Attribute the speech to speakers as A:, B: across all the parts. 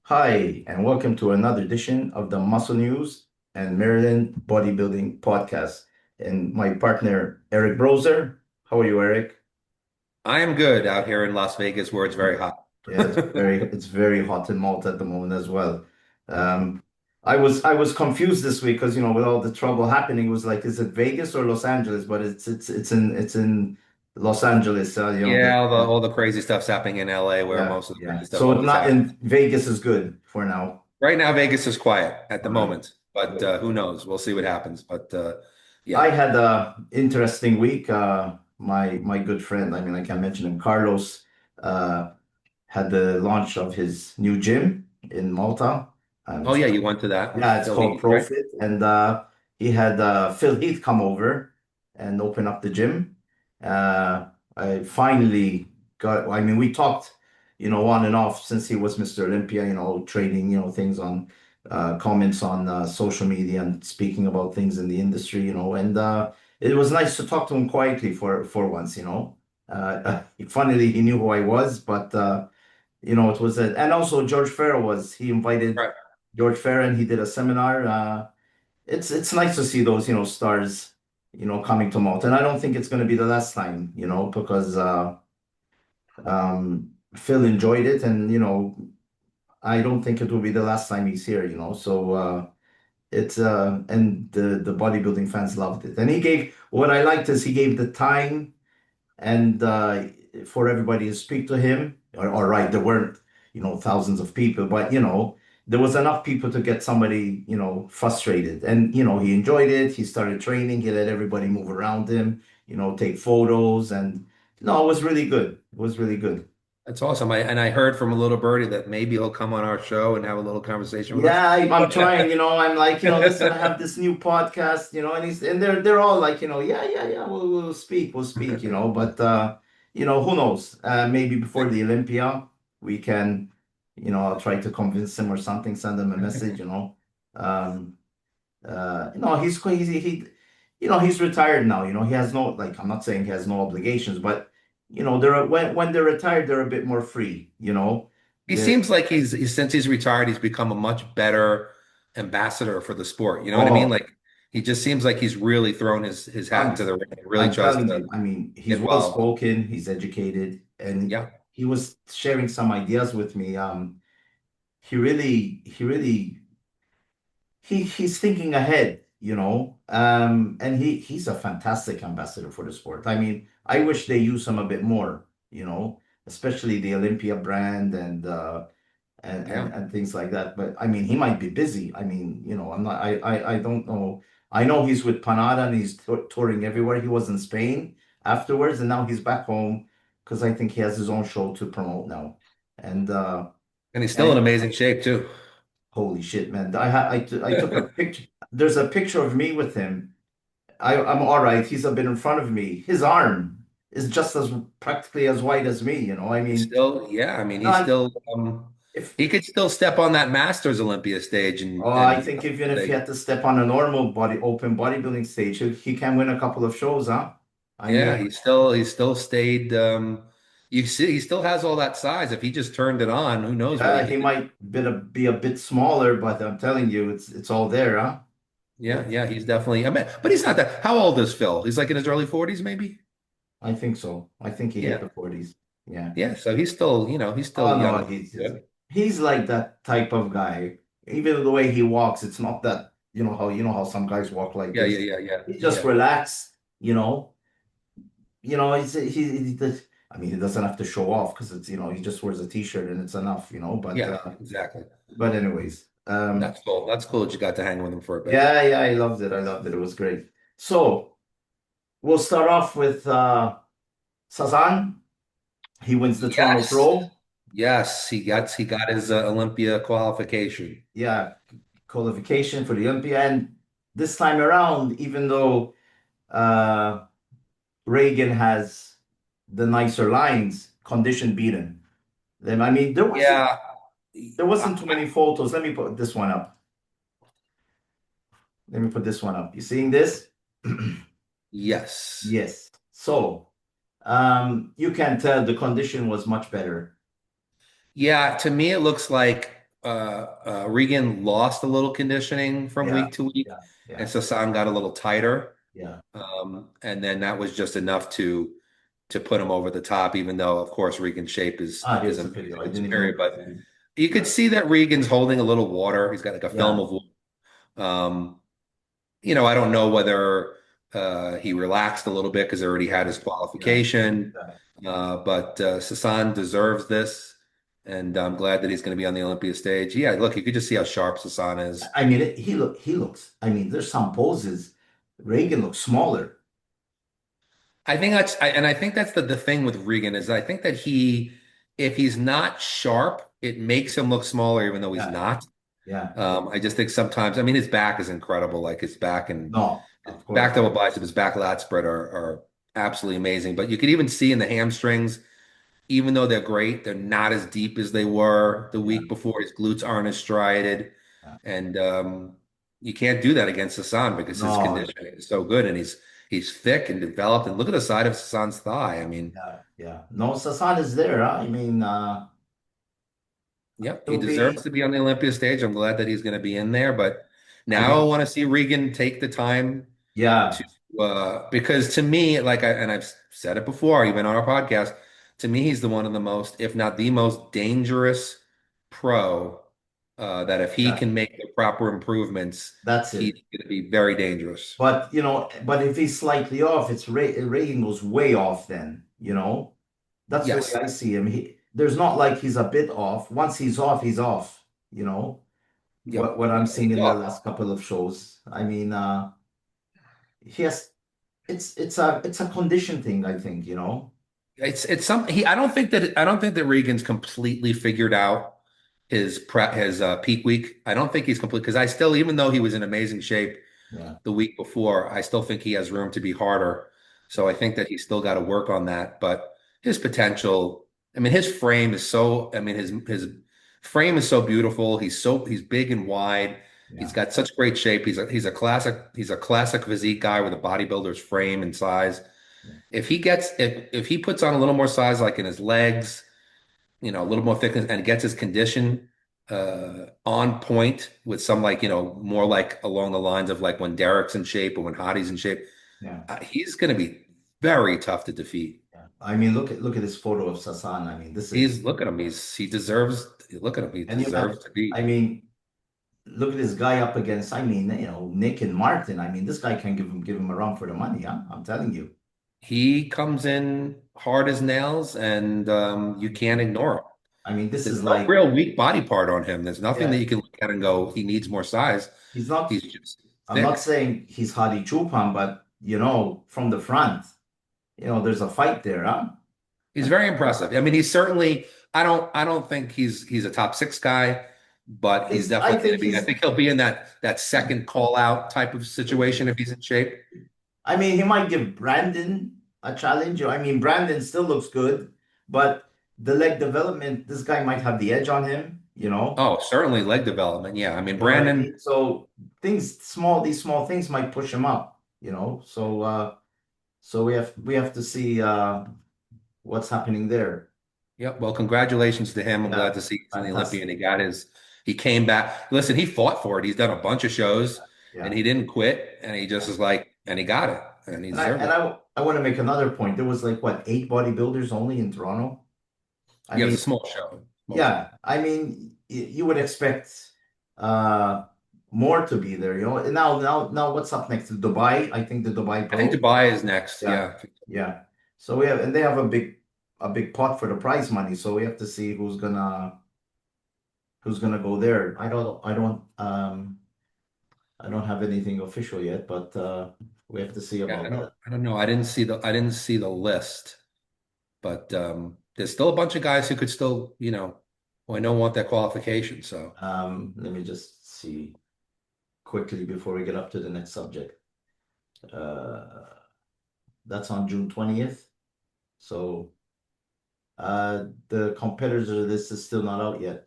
A: Hi, and welcome to another edition of the Muscle News and Merlin Bodybuilding Podcast. And my partner, Eric Brozer. How are you, Eric?
B: I am good out here in Las Vegas where it's very hot.
A: Yeah, it's very hot in Malta at the moment as well. Um, I was confused this week because with all the trouble happening, it was like, is it Vegas or Los Angeles? But it's in Los Angeles.
B: Yeah, all the crazy stuff's happening in LA where
A: Yeah,
B: most of the
A: yeah.
B: crazy stuff
A: So
B: always
A: not
B: happens.
A: in Vegas is good for now.
B: Right now, Vegas is quiet at the
A: All right.
B: moment, but
A: Good.
B: who knows? We'll see what happens. But
A: I
B: yeah.
A: had a interesting week. My good friend, I mean, I can mention him, Carlos, uh, had the launch of his new gym in Malta.
B: Oh
A: It's
B: yeah,
A: called,
B: you went to that with
A: yeah, it's
B: Phil
A: called
B: Heath, right?
A: Profit, and he had Phil Heath come over and open up the gym. Uh, I finally got. I mean, we talked, on and off since he was Mr. Olympia. Trading, things on comments on social media and speaking about things in the industry. And it was nice to talk to him quietly for once. Funnily, he knew who I was, but it was and also George Farrell he invited
B: Right.
A: George Farrell and he did a seminar. It's nice to see those, stars, coming to Malta. And I don't think it's going to be the last time, because Phil enjoyed it and, I don't think it will be the last time he's here, So it's and the bodybuilding fans loved it. And what I liked is he gave the time and for everybody to speak to him. All right, there weren't, thousands of people, but there was enough people to get somebody, frustrated. And he enjoyed it. He started training. He let everybody move around him, take photos, and no, it was really good. It was really good.
B: That's awesome. I heard from a little birdie that maybe he'll come on our show and have a little conversation with us.
A: Yeah, I'm trying, I'm like, listen, I have this new podcast, and they're all like, yeah, yeah, yeah, we'll speak, but who knows? Maybe before the Olympia, we can, I'll try to convince him or something, send him a message, Um, he's retired now, he has no, like, I'm not saying he has no obligations, but when they're retired, they're a bit more free,
B: He
A: They're,
B: seems like since he's retired, he's become a much better ambassador for the sport. You know what I mean?
A: oh.
B: Like he just seems like he's really thrown his hat
A: I'm
B: into the ring and really
A: I'm
B: tries
A: telling
B: to
A: you, I mean, he's
B: get
A: well
B: involved.
A: spoken, he's educated, and
B: Yeah.
A: he was sharing some ideas with me. He's thinking ahead, and he's a fantastic ambassador for the sport. I mean, I wish they use him a bit more, especially the Olympia brand and
B: Yeah.
A: and things like that. But I mean, he might be busy. I mean, I'm not. I don't know. I know he's with Panada and he's touring everywhere. He was in Spain afterwards, and now he's back home because I think he has his own show to promote now. And
B: And he's still in
A: and
B: amazing shape too.
A: holy shit, man! I took a picture. There's a picture of me with him. I'm all right. He's a bit in front of me. His arm is just as practically as wide as me. I
B: He's
A: mean,
B: still, yeah, I mean, he's
A: not
B: still
A: if
B: he could still step on that Masters Olympia stage
A: Oh, I
B: and
A: think even if he
B: say,
A: had to step on a normal open bodybuilding stage, he can win a couple of shows, huh? I
B: yeah,
A: mean,
B: he's still stayed you see he still has all that size. If he just turned it on, who knows what he
A: he
B: could.
A: might be a bit smaller, but I'm telling you, it's all there, huh?
B: Yeah, yeah, he's definitely. I mean, but he's not that. How old is Phil? He's like in his early 40s, maybe.
A: I think so. I think he hit
B: Yeah,
A: the 40s. Yeah.
B: yeah. So he's still, he's still
A: Oh
B: young.
A: no,
B: And good.
A: he's like that type of guy. Even the way he walks, it's not that, how some guys walk like
B: Yeah, yeah,
A: this.
B: yeah, yeah,
A: He just
B: yeah,
A: relax, you know. I mean, he doesn't have to show off because he just wears a t-shirt and it's enough, but
B: yeah. Exactly.
A: anyways,
B: That's cool. That's cool that you got to hang with him for a bit.
A: yeah, yeah, I loved it. I loved it. It was great. So we'll start off with Sasan. He wins the Toronto
B: Yes,
A: Pro.
B: yes. He got his Olympia qualification.
A: Yeah, qualification for the Olympia. And this time around, even though uh Reagan has the nicer lines, condition beaten. Then I mean
B: Yeah.
A: there wasn't too many photos. Let me put this one up. Let me put this one up. You seeing this?
B: Yes.
A: Yes. So you can tell the condition was much better.
B: Yeah, to me it looks like Regan lost a little conditioning from
A: Yeah,
B: week to week,
A: yeah,
B: and
A: yeah,
B: Sasan got a little tighter.
A: yeah.
B: And then that was just enough to put him over the top, even though, of course, Regan's shape
A: Ah,
B: is
A: here's the
B: amazing
A: video. I
B: and
A: didn't even
B: superior.
A: notice
B: But
A: it.
B: you could see that Regan's holding a little water. He's got like a film
A: Yeah,
B: of water. Um, I don't know whether he relaxed a little bit because he already had
A: yeah,
B: his
A: yeah,
B: qualification.
A: yeah.
B: But Sasan deserves this, and I'm glad that he's going to be on the Olympia stage. Yeah, look, you could just see how sharp Sasan is.
A: I mean, he looks. I mean, there's some poses. Reagan looks smaller.
B: And I think that's the thing with Regan is I think that if he's not sharp, it makes him look smaller, even though he's
A: Yeah,
B: not.
A: yeah.
B: I just think sometimes, I mean, his back is incredible. Like his back and
A: No,
B: his
A: of
B: back
A: course.
B: double bicep, his back lat spread are absolutely amazing. But you could even see in the hamstrings, even though they're great, they're not as deep as they were the
A: Yeah,
B: week before. His glutes aren't as striated,
A: yeah.
B: and you can't do that against Hassan because his
A: No,
B: conditioning is so good, and he's thick and developed. And look at the side of Hassan's thigh. I mean,
A: yeah, yeah. No, Sasan is there. Huh? I mean,
B: yep, he
A: it'll be.
B: deserves to be on the Olympia stage. I'm glad that he's going to be in there, but
A: I
B: now I
A: mean,
B: want to see Regan take the time
A: yeah,
B: to because to me, and I've said it before, even on our podcast, to me, he's the one of the most, if not the most dangerous pro that if he
A: yeah.
B: can make the proper improvements,
A: That's
B: he's
A: it.
B: going to be very dangerous.
A: But but if he's slightly off, Reagan goes way off. Then that's the way
B: Yes.
A: I see him. There's not like he's a bit off. Once he's off, he's off.
B: Yep.
A: What I'm
B: Yeah,
A: seeing
B: he's
A: in the
B: off.
A: last couple of shows. I mean, he has it's a condition thing, I think,
B: It's some he I don't think that Regan's completely figured out his peak week. I don't think he's complete because I still, even though he was in amazing shape
A: Yeah,
B: the week before, I still think he has room to be harder. So I think that he's still got to work on that. But his potential, I mean, his frame is so, I mean, his frame is so beautiful. He's big and wide. He's
A: yeah,
B: got such great shape. He's a classic physique guy with a bodybuilder's frame and size.
A: yeah,
B: If he puts on a little more size, like in his legs, a little more thickness and gets his condition on point with some like, more like along the lines of like when Derek's in shape or when Hottie's in shape,
A: yeah,
B: he's going to be very tough to defeat.
A: yeah. I mean, look at this photo of Sasan. I mean, this is
B: Look at him. He deserves, look at him. He
A: and
B: deserves to
A: I
B: be.
A: mean, look at this guy up against. I mean, Nick and Martin. I mean, this guy can give him a run for the money. Huh? I'm telling you.
B: He comes in hard as nails and you can't ignore him.
A: I mean, this
B: There's
A: is
B: no
A: like,
B: real weak body part on him. There's nothing that
A: yeah,
B: you can look at and go, he needs more size.
A: he's not.
B: He's just
A: I'm not
B: thick.
A: saying he's Hadi Chupan, but from the front, there's a fight there, huh?
B: He's very impressive. I mean, he's certainly. I don't think he's a top six guy, but he's
A: I
B: definitely going to
A: think
B: be. I
A: he's.
B: think he'll be in that second call out type of situation if he's in shape.
A: I mean, he might give Brandon a challenge. I mean, Brandon still looks good, but the leg development, this guy might have the edge on him.
B: Oh, certainly leg development. Yeah, I mean,
A: You know what I
B: Brandon.
A: mean? So these small things might push him up. So we have to see what's happening there.
B: Yep. Well, congratulations to him. I'm glad
A: Yeah,
B: to see he's in the Olympia
A: fantastic.
B: and he got his. He came back. Listen, he fought for it. He's done a bunch of shows and
A: Yeah.
B: he didn't quit. And he just
A: Yeah.
B: is like, and he got it and he
A: And I
B: deserved
A: and
B: it.
A: I want to make another point. There was like what, 8 bodybuilders only in Toronto? I
B: Yeah, it was
A: mean,
B: a small show. Small show.
A: yeah, I mean, you would expect uh more to be there. And now what's up next? Dubai? I think the Dubai
B: I think
A: Pro.
B: Dubai is next.
A: Yeah,
B: Yeah.
A: yeah. So and they have a big pot for the prize money. So we have to see who's gonna go there. I don't have anything official yet, but we have to see
B: Yeah,
A: about that.
B: I don't know. I didn't see the list, but there's still a bunch of guys who could still, who I know want that qualification. So
A: Let me just see quickly before we get up to the next subject. Uh, that's on June 20th. So the competitors list is still not out yet.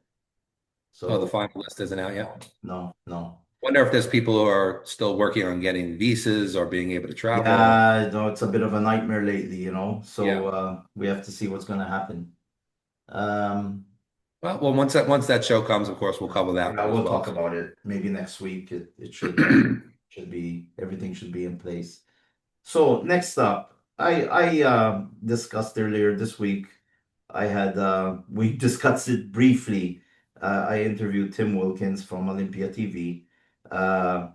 B: oh, the
A: So
B: final list isn't out yet.
A: no, no.
B: Wonder if there's people who are still working on getting visas or being able to travel.
A: Yeah, no, it's a bit of a nightmare lately. So
B: Yeah.
A: we have to see what's going to happen. Um,
B: Well, once that show comes, of course, we'll cover that
A: Yeah,
B: one as
A: we'll
B: well.
A: talk about it maybe next week. It should be everything should be in place. So next up, I discussed earlier this week. I had we discussed it briefly. I interviewed Tim Wilkins from Olympia TV. Uh,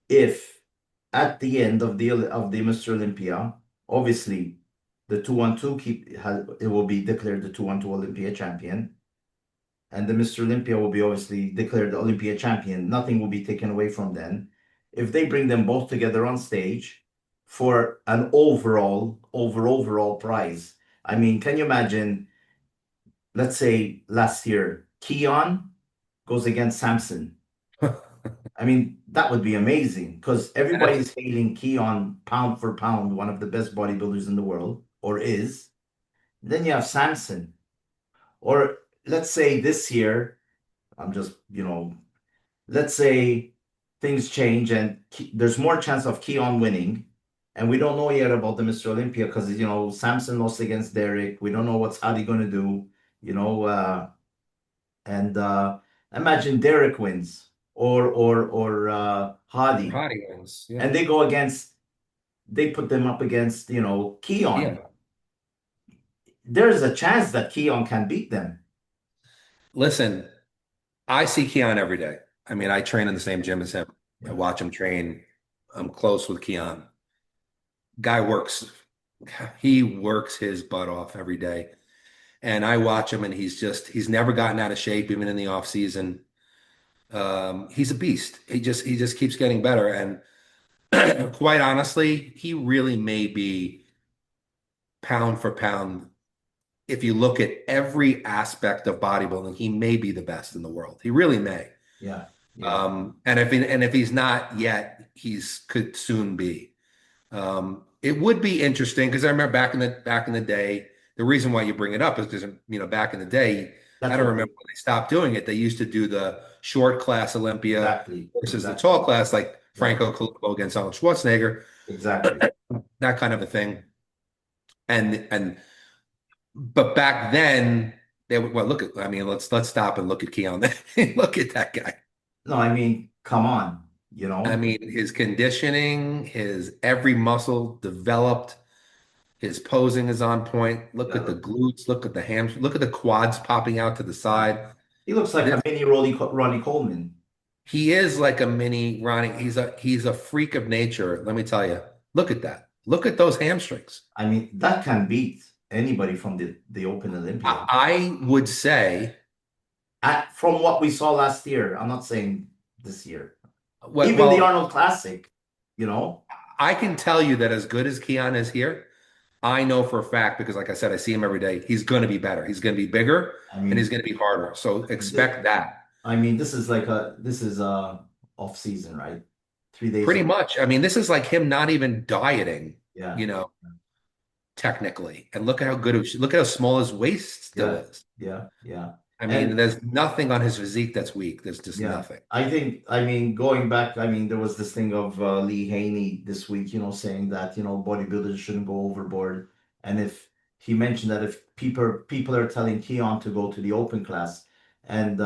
A: if at the end of the Mr. Olympia, obviously the 212 it will be declared the 212 Olympia champion, and the Mr. Olympia will be obviously declared the Olympia champion. Nothing will be taken away from them. If they bring them both together on stage for an overall prize. I mean, can you imagine, let's say last year, Keon goes against Samson. I mean, that would be amazing because
B: And if
A: everybody's hailing Keon pound for pound, one of the best bodybuilders in the world, or is. Then you have Samson. Or let's say this year, I'm just, let's say things change and there's more chance of Keon winning. And we don't know yet about the Mr. Olympia because, Samson lost against Derek. We don't know what's Hadi going to do, you know. And imagine Derek wins or Hadi,
B: Hardy wins, yeah,
A: and they put them up against,
B: yeah.
A: Keon. There's a chance that Keon can beat them.
B: Listen, I see Keon every day. I mean, I train in the same gym as him. I
A: Yeah.
B: watch him train. I'm close with Keon. Guy works. He works his butt off every day. And I watch him and he's never gotten out of shape, even in the off season. He's a beast. He just keeps getting better. And quite honestly, he really may be pound for pound. If you look at every aspect of bodybuilding, he may be the best in the world. He really may.
A: Yeah. Yeah.
B: And if he's not yet, he's could soon be. It would be interesting because I remember back in the day, the reason why you bring it up is because back in the day, I
A: That's
B: don't
A: what
B: remember when they stopped doing it. They used to do the short class Olympia
A: exactly.
B: versus the
A: Exactly.
B: tall class, like
A: Yeah.
B: Franco Columbu against Arnold Schwarzenegger,
A: Exactly.
B: that kind of a thing. And but back then they would well look at I mean let's stop and look at Keon. Look at that guy.
A: No, I mean, come on,
B: I mean, his conditioning, his every muscle developed, his posing is on point. Look at
A: Yeah.
B: the glutes, look at the hams, look at the quads popping out to the side.
A: He looks like
B: This
A: a mini Ronnie Coleman.
B: he is like a mini Ronnie. He's a freak of nature. Let me tell you. Look at that. Look at those hamstrings.
A: I mean, that can beat anybody from the Open Olympia.
B: I would say,
A: From what we saw last year, I'm not saying this year. Even the
B: well,
A: Arnold Classic, you know?
B: I can tell you that as good as Keon is here, I know for a fact because, like I said, I see him every day. He's going to be better. He's going to be bigger,
A: I
B: and he's
A: mean,
B: going to be harder. So
A: th
B: expect that.
A: this is off season, right? 3 days
B: Pretty
A: of
B: much. I mean, this is like him not even dieting,
A: yeah,
B: you know, technically. And look at how good look at how small his waist still
A: yeah,
B: is.
A: yeah.
B: I mean,
A: And
B: there's nothing on his physique that's weak. There's just
A: yeah,
B: nothing.
A: I mean, going back, I mean, there was this thing of Lee Haney this week, saying that, bodybuilders shouldn't go overboard. And if he mentioned that if people are telling Keon to go to the open class, and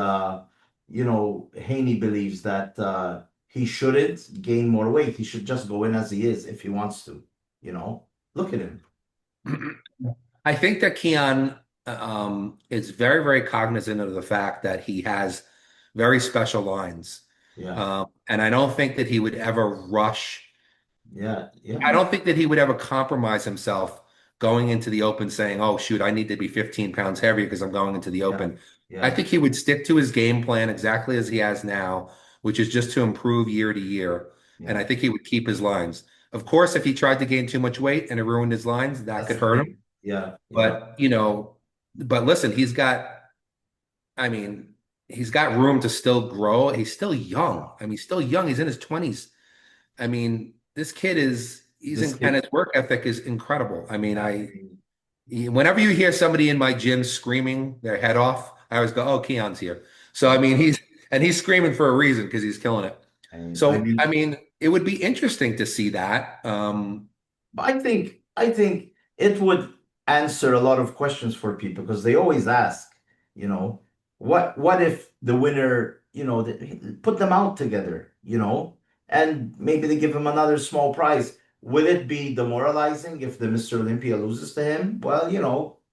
A: Haney believes that he shouldn't gain more weight. He should just go in as he is if he wants to, you know. Look at him.
B: I think that Keon is very, very cognizant of the fact that he has very special lines.
A: Yeah,
B: And I don't think that he would ever rush.
A: yeah,
B: I
A: yeah,
B: don't think that he would ever compromise himself going into the open saying, oh, shoot, I need to be 15 pounds heavier because I'm going into the
A: yeah,
B: open. I
A: yeah,
B: think he would stick to his game plan exactly as he has now, which is just to improve year to year. And I
A: yeah.
B: think he would keep his lines. Of course, if he tried to gain too much weight and it ruined his lines, that
A: That's
B: could
A: the
B: hurt him.
A: thing. Yeah, yeah,
B: But, but listen, I mean, he's got room to still grow. He's still young. I mean, he's still young. He's in his 20s. I mean, this kid
A: this
B: and
A: kid.
B: his work ethic is incredible. I mean,
A: Yeah, I mean,
B: whenever you hear somebody in my gym screaming their head off, I always go, "Oh, Keon's here." So I
A: yeah.
B: mean, he's screaming for a reason because he's killing it.
A: I
B: So I
A: mean,
B: mean, it would be interesting to see that.
A: I think it would answer a lot of questions for people because they always ask. you know. What if the winner, put them out together, and maybe they give him another small prize. Will it be demoralizing if the Mr. Olympia loses to him? Well,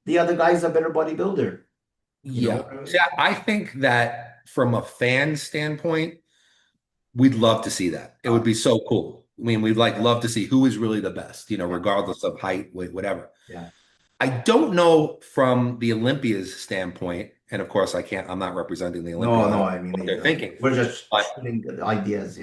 A: the other guy's a better bodybuilder. You know
B: Yeah.
A: what I
B: See,
A: mean?
B: I think that from a fan standpoint, we'd love to see that. It would
A: Uh,
B: be so cool. I mean, we'd like love to see who is really the best,
A: yeah,
B: regardless of height, weight, whatever.
A: yeah.
B: I don't know from the Olympia's standpoint, and of course I'm not representing the Olympia.
A: No,
B: I
A: no,
B: don't know
A: I mean
B: what they're
A: either.
B: thinking.
A: We're just
B: But
A: shooting ideas.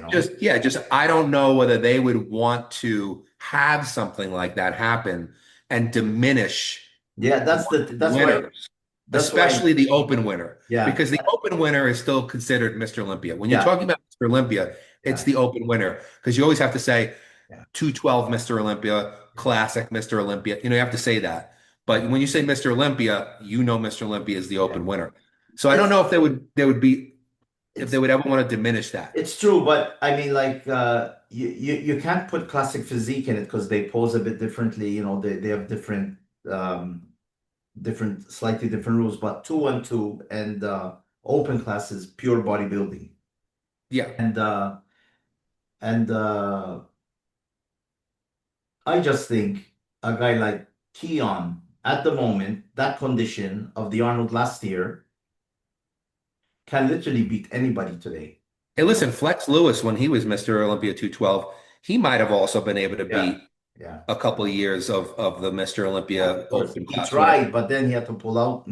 B: just I don't know whether they would want to have something like that happen and diminish
A: Yeah,
B: one
A: that's
B: of the
A: that's why
B: winners,
A: that's why
B: especially the open winner,
A: yeah,
B: because the open winner is still considered Mr. Olympia. When you're
A: yeah,
B: talking about Mr. Olympia, it's
A: yeah,
B: the open winner because you always have to say
A: yeah,
B: 212 Mr. Olympia,
A: yeah.
B: classic Mr. Olympia. You have to say that. But when you say Mr. Olympia, Mr. Olympia is the
A: Yeah.
B: open winner. So I don't
A: It's
B: know if they
A: it's
B: would ever want to diminish that.
A: it's true, but I mean, like, you can't put classic physique in it because they pose a bit differently. They have um slightly different rules. But 212 and open class is pure bodybuilding,
B: Yeah.
A: and I just think a guy like Keon at the moment, that condition of the Arnold last year, can literally beat anybody today.
B: Hey, listen, Flex Lewis, when he was Mr. Olympia 212, he might have also been able to
A: Yeah,
B: beat
A: yeah.
B: a couple of years of the Mr.
A: Of
B: Olympia
A: course,
B: open
A: he
B: class winner.
A: tried, but then he had to pull out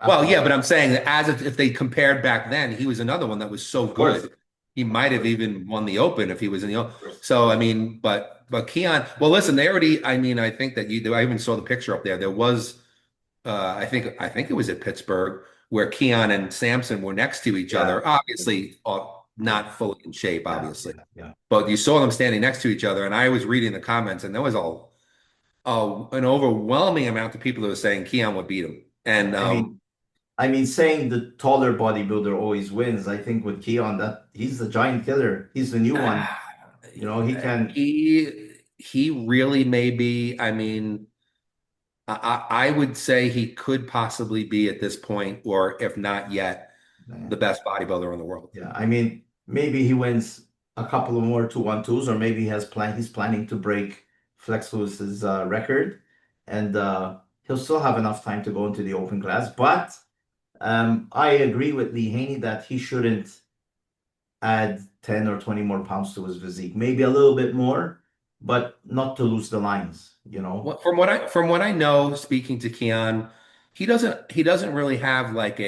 B: Well,
A: after.
B: yeah, but I'm saying that if they compared back then, he was another one that was so
A: Of course,
B: good. He might
A: of
B: have
A: course,
B: even won the Open if he was in the Open.
A: of course.
B: So I mean, but Keon, well, listen, they already. I mean, I think that I even saw the picture up there. There was, I think it was at Pittsburgh where Keon and Samson were next to each
A: Yeah,
B: other. Obviously,
A: yeah,
B: not fully in shape,
A: yeah,
B: obviously,
A: yeah, yeah.
B: but you saw them standing next to each other. And I was reading the comments, and there was an overwhelming amount of people that were saying Keon would beat him.
A: Yeah.
B: And
A: I mean, saying the taller bodybuilder always wins. I think with Keon, that he's the giant killer. He's the new one.
B: Ah,
A: He can.
B: he really may be. I mean, I would say he could possibly be at this point, or if not yet,
A: Yeah.
B: the best bodybuilder in the world.
A: Yeah, I mean, maybe he wins a couple of more 212s, or maybe he's planning to break Flex Lewis's record, and he'll still have enough time to go into the open class. But I agree with Lee Haney that he shouldn't add 10 or 20 more pounds to his physique. Maybe a little bit more, but not to lose the lines.
B: From what I know, speaking to Keon, he doesn't really have like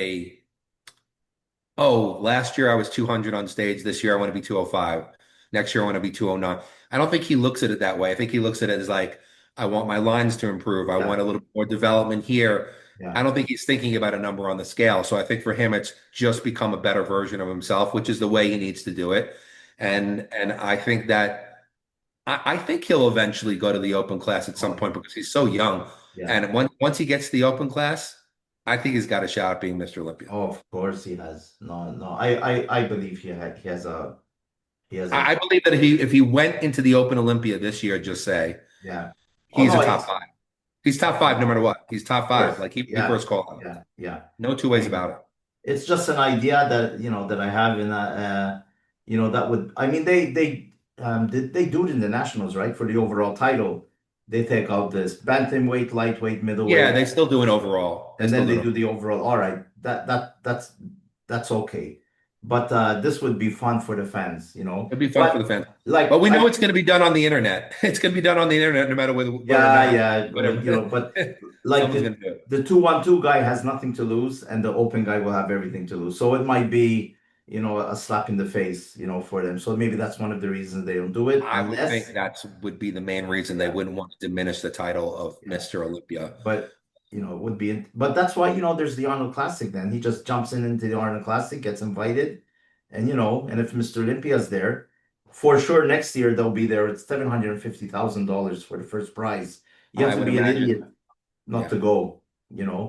B: last year I was 200 on stage. This year I want to be 205. Next year I want to be 209. I don't think he looks at it that way. I think he looks at it as like, I want my lines to improve. I
A: Yeah,
B: want a little more development here.
A: yeah,
B: I don't think he's thinking about a number on the scale. So I think for him, it's just become a better version of himself, which is the way he needs to do it.
A: yeah.
B: And I think that I think he'll eventually go to the open class at some
A: Oh,
B: point because he's so young.
A: yeah.
B: And once he gets to the open class, I think he's got a shot at being Mr. Olympia.
A: Oh, of course he has. No, no. I believe he has a
B: I believe that if he went into the Open Olympia this year, just say
A: yeah. Oh
B: he's
A: no,
B: a top five. He's top five no matter what. He's top
A: of
B: five.
A: course.
B: Like he'd be
A: Yeah.
B: first call up.
A: Yeah. Yeah.
B: No two
A: I
B: ways
A: mean,
B: about it.
A: it's just an idea that I have in that would, I mean, they do it in the nationals, right? For the overall title. They take out this bantamweight, lightweight,
B: Yeah,
A: middleweight,
B: they still do an overall. They
A: and
B: still
A: then
B: do
A: they
B: it.
A: do the overall. All right. That's okay. But this would be fun for the fans.
B: It'd be fun for the
A: But
B: fans. But
A: like
B: we know
A: I
B: it's going to be done on the internet. It's going to be done on the internet no matter whether or
A: Yeah,
B: not,
A: yeah,
B: whatever.
A: but like
B: Someone's
A: the
B: going to do it.
A: the 212 guy has nothing to lose, and the open guy will have everything to lose. So it might be a slap in the face for them. So maybe that's one of the reasons they don't do it,
B: I would think
A: unless,
B: that would be the main reason they
A: yeah,
B: wouldn't want to diminish the title of
A: yeah.
B: Mr. Olympia.
A: But it would be, but that's why there's the Arnold Classic. Then he just jumps into the Arnold Classic, gets invited, and if Mr. Olympia's there, for sure next year they'll be there. It's $750,000 for the first prize. You have
B: I
A: to
B: would
A: be an idiot
B: imagine,
A: not
B: yeah.
A: to go.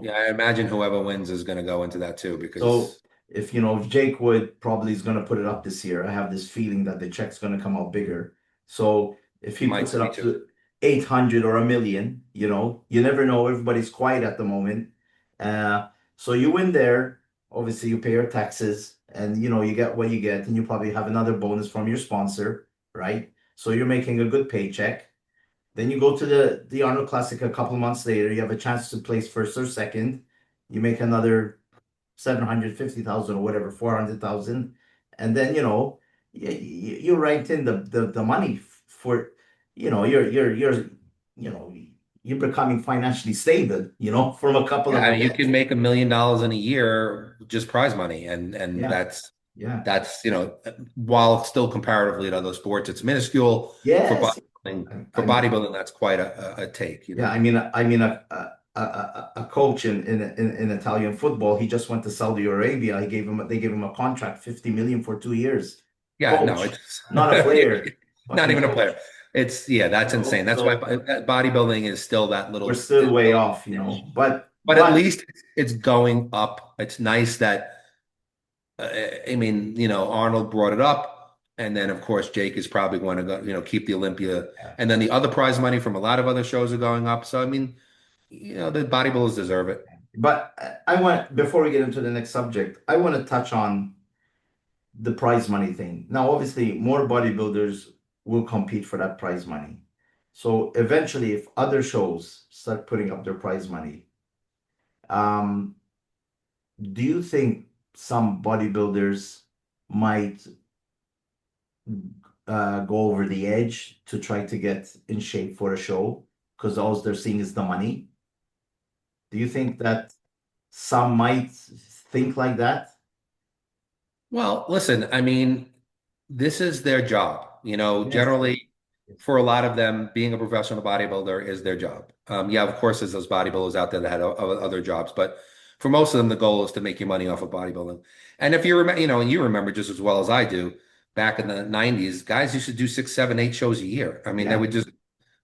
B: Yeah, I imagine whoever wins is going to go into that too
A: So
B: because
A: if Jake Wood probably is going to put it up this year, I have this feeling that the check's going to come out bigger. So if he
B: might
A: puts it
B: me
A: up
B: too.
A: to 800 or a million, you never know. Everybody's quiet at the moment. Uh, So you win there, obviously you pay your taxes and you get what you get, and you probably have another bonus from your sponsor, right? So you're making a good paycheck. Then you go to the Arnold Classic a couple months later, you have a chance to place first or second. You make another 750,000 or whatever, 400,000. And then, you write in the money for, you know, you're becoming financially stable, from a couple
B: Yeah,
A: of
B: I mean, you
A: events.
B: can make $1 million in a year just prize money, and
A: Yeah.
B: that's
A: Yeah.
B: that's while still comparatively to other sports, it's minuscule for
A: Yes.
B: bodybuilding. For
A: I mean,
B: bodybuilding, that's quite a take,
A: yeah, I mean, a coach in Italian football, he just went to Saudi Arabia. They gave him a contract, 50 million for 2 years.
B: Yeah, no,
A: Coach,
B: it's
A: not a player,
B: not
A: fucking
B: even a player.
A: coach.
B: Yeah, that's insane. That's why
A: So
B: bodybuilding is still that
A: we're
B: little
A: still way off,
B: niche.
A: but
B: But at least it's going up. It's nice that I mean, Arnold brought it up, and then of course Jake is probably going to go, keep the Olympia, and then the other prize money from a lot of other shows are going up. So I mean, the bodybuilders deserve it.
A: but I want before we get into the next subject, I want to touch on the prize money thing. Now, obviously, more bodybuilders will compete for that prize money. So eventually, if other shows start putting up their prize money, um, do you think some bodybuilders might go over the edge to try to get in shape for a show because all they're seeing is the money? Do you think that some might think like that?
B: Well, listen, I mean, this is their job.
A: Yes.
B: Generally, for a lot of them, being a professional bodybuilder is their job. Yeah, of course, there's those bodybuilders out there that had other jobs, but for most of them, the goal is to make your money off of bodybuilding. And if you remember, and you remember just as well as I do, back in the 90s, guys used to do six, seven, 8 shows a year. I mean, they
A: Yeah.
B: would just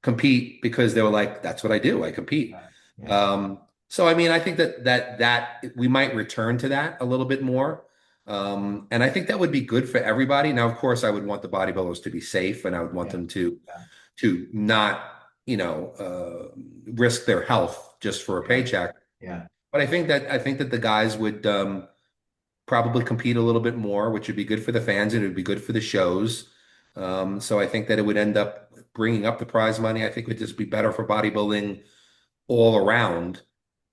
B: compete because they were like, that's what I do. I compete.
A: Yeah. Yeah.
B: So I mean, I think that we might return to that a little bit more. And I think that would be good for everybody. Now, of course, I would want the bodybuilders to be safe, and I would want
A: Yeah.
B: them to
A: Yeah.
B: to not, risk their health just for a
A: Yeah.
B: paycheck.
A: Yeah.
B: But I think that the guys would probably compete a little bit more, which would be good for the fans and it would be good for the shows. So I think that it would end up bringing up the prize money. I think it would just be better for bodybuilding all around.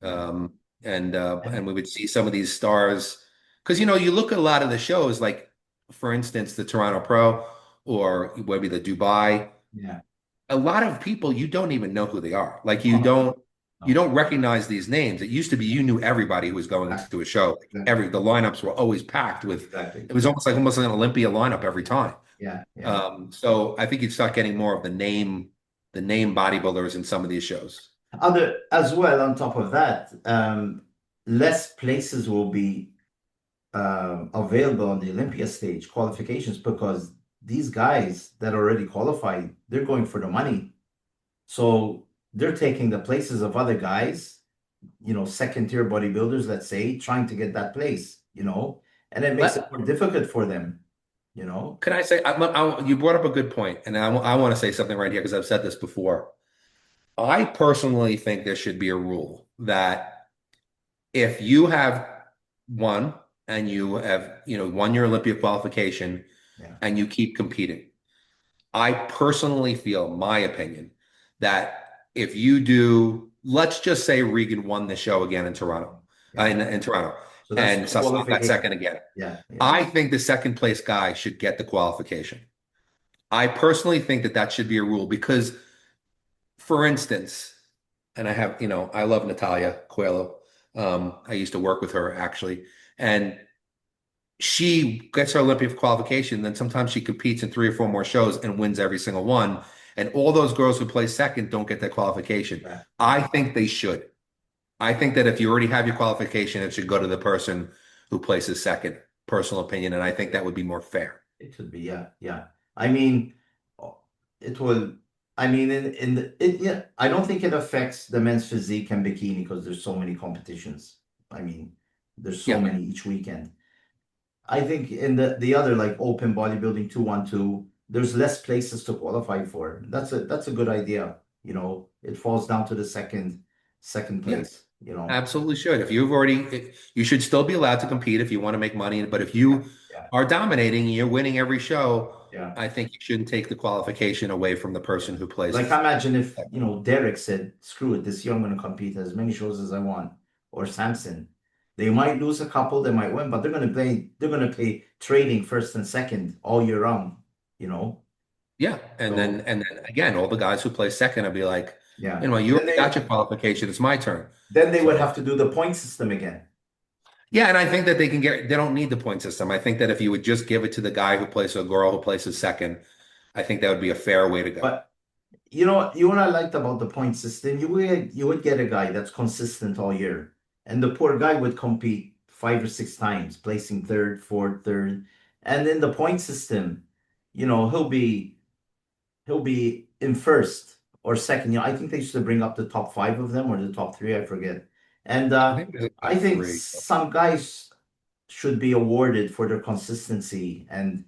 A: Yeah.
B: Um, and
A: And
B: we would see some of these stars because you look at a lot of the shows, like for instance, the Toronto Pro or maybe the Dubai.
A: yeah.
B: A lot of people you don't even know who they are. Like
A: No,
B: you
A: no,
B: don't you
A: no.
B: don't recognize these names. It used to be you knew everybody who was going
A: Exactly.
B: to a show.
A: Exactly.
B: The lineups were always packed with.
A: Exactly.
B: It was almost like an Olympia lineup every time.
A: Yeah. Yeah.
B: So I think you'd start getting more of the name bodybuilders in some of these shows.
A: Other as well, on top of that, less places will be available on the Olympia stage qualifications because these guys that are already qualified, they're going for the money. So they're taking the places of other guys, second tier bodybuilders, let's say, trying to get that place, and it makes it
B: Let
A: more difficult for them.
B: Can I say you brought up a good point, and I want to say something right here because I've said this before. I personally think there should be a rule that if you have won and you have won your Olympia qualification
A: Yeah.
B: and you keep competing, I personally feel, my opinion, that if you do, let's just say Regan won the show again in Toronto,
A: Yeah.
B: in Toronto,
A: So that's
B: and
A: the
B: Sasan got
A: qualification.
B: second again.
A: Yeah. Yeah.
B: I think the second place guy should get the qualification. I personally think that should be a rule because, for instance, and I love Natalia Coelho. I used to work with her actually, and she gets her Olympia qualification. Then sometimes she competes in 3 or 4 more shows and wins every single one. And all those girls who play second don't get that qualification.
A: Yeah.
B: I think they should. I think that if you already have your qualification, it should go to the person who places second. Personal opinion, and I think that would be more fair.
A: It could be, yeah, yeah. I mean, it will. I mean, yeah. I don't think it affects the men's physique and bikini because there's so many competitions. I mean, there's so
B: Yeah.
A: many each weekend. I think in the other like open bodybuilding 212, there's less places to qualify for. That's a good idea. It falls down to the second
B: Yeah.
A: place. you know.
B: Absolutely should. If you've already, you should still be allowed to compete if you want to make money. But if
A: Yeah,
B: you
A: yeah,
B: are dominating, you're winning every show,
A: yeah.
B: I think you shouldn't take the qualification away from the person
A: Yeah.
B: who
A: Like
B: places.
A: imagine if, Derek said, screw it, this year I'm gonna compete as many shows as I want. Or Samson. They might lose a couple, they might win, but they're gonna play training first and second all year round, you know.
B: Yeah.
A: So
B: And then again, all the guys who play second will be like,
A: yeah.
B: you
A: Then
B: already got
A: they
B: your qualification. It's my turn.
A: then they would
B: So
A: have to do the point system again.
B: yeah, and I think that they don't need the point system. I think that if you would just give it to the guy who plays a girl who places second, I think that would be a fair way to go.
A: But you know what I liked about the point system? You would get a guy that's consistent all year. And the poor guy would compete 5 or 6 times, placing third, fourth, third. And in the point system, he'll be in first or second. I think they used to bring up the top five of them or the top three, I forget. And
B: I think there's
A: I
B: about
A: think
B: three.
A: some guys should be awarded for their consistency and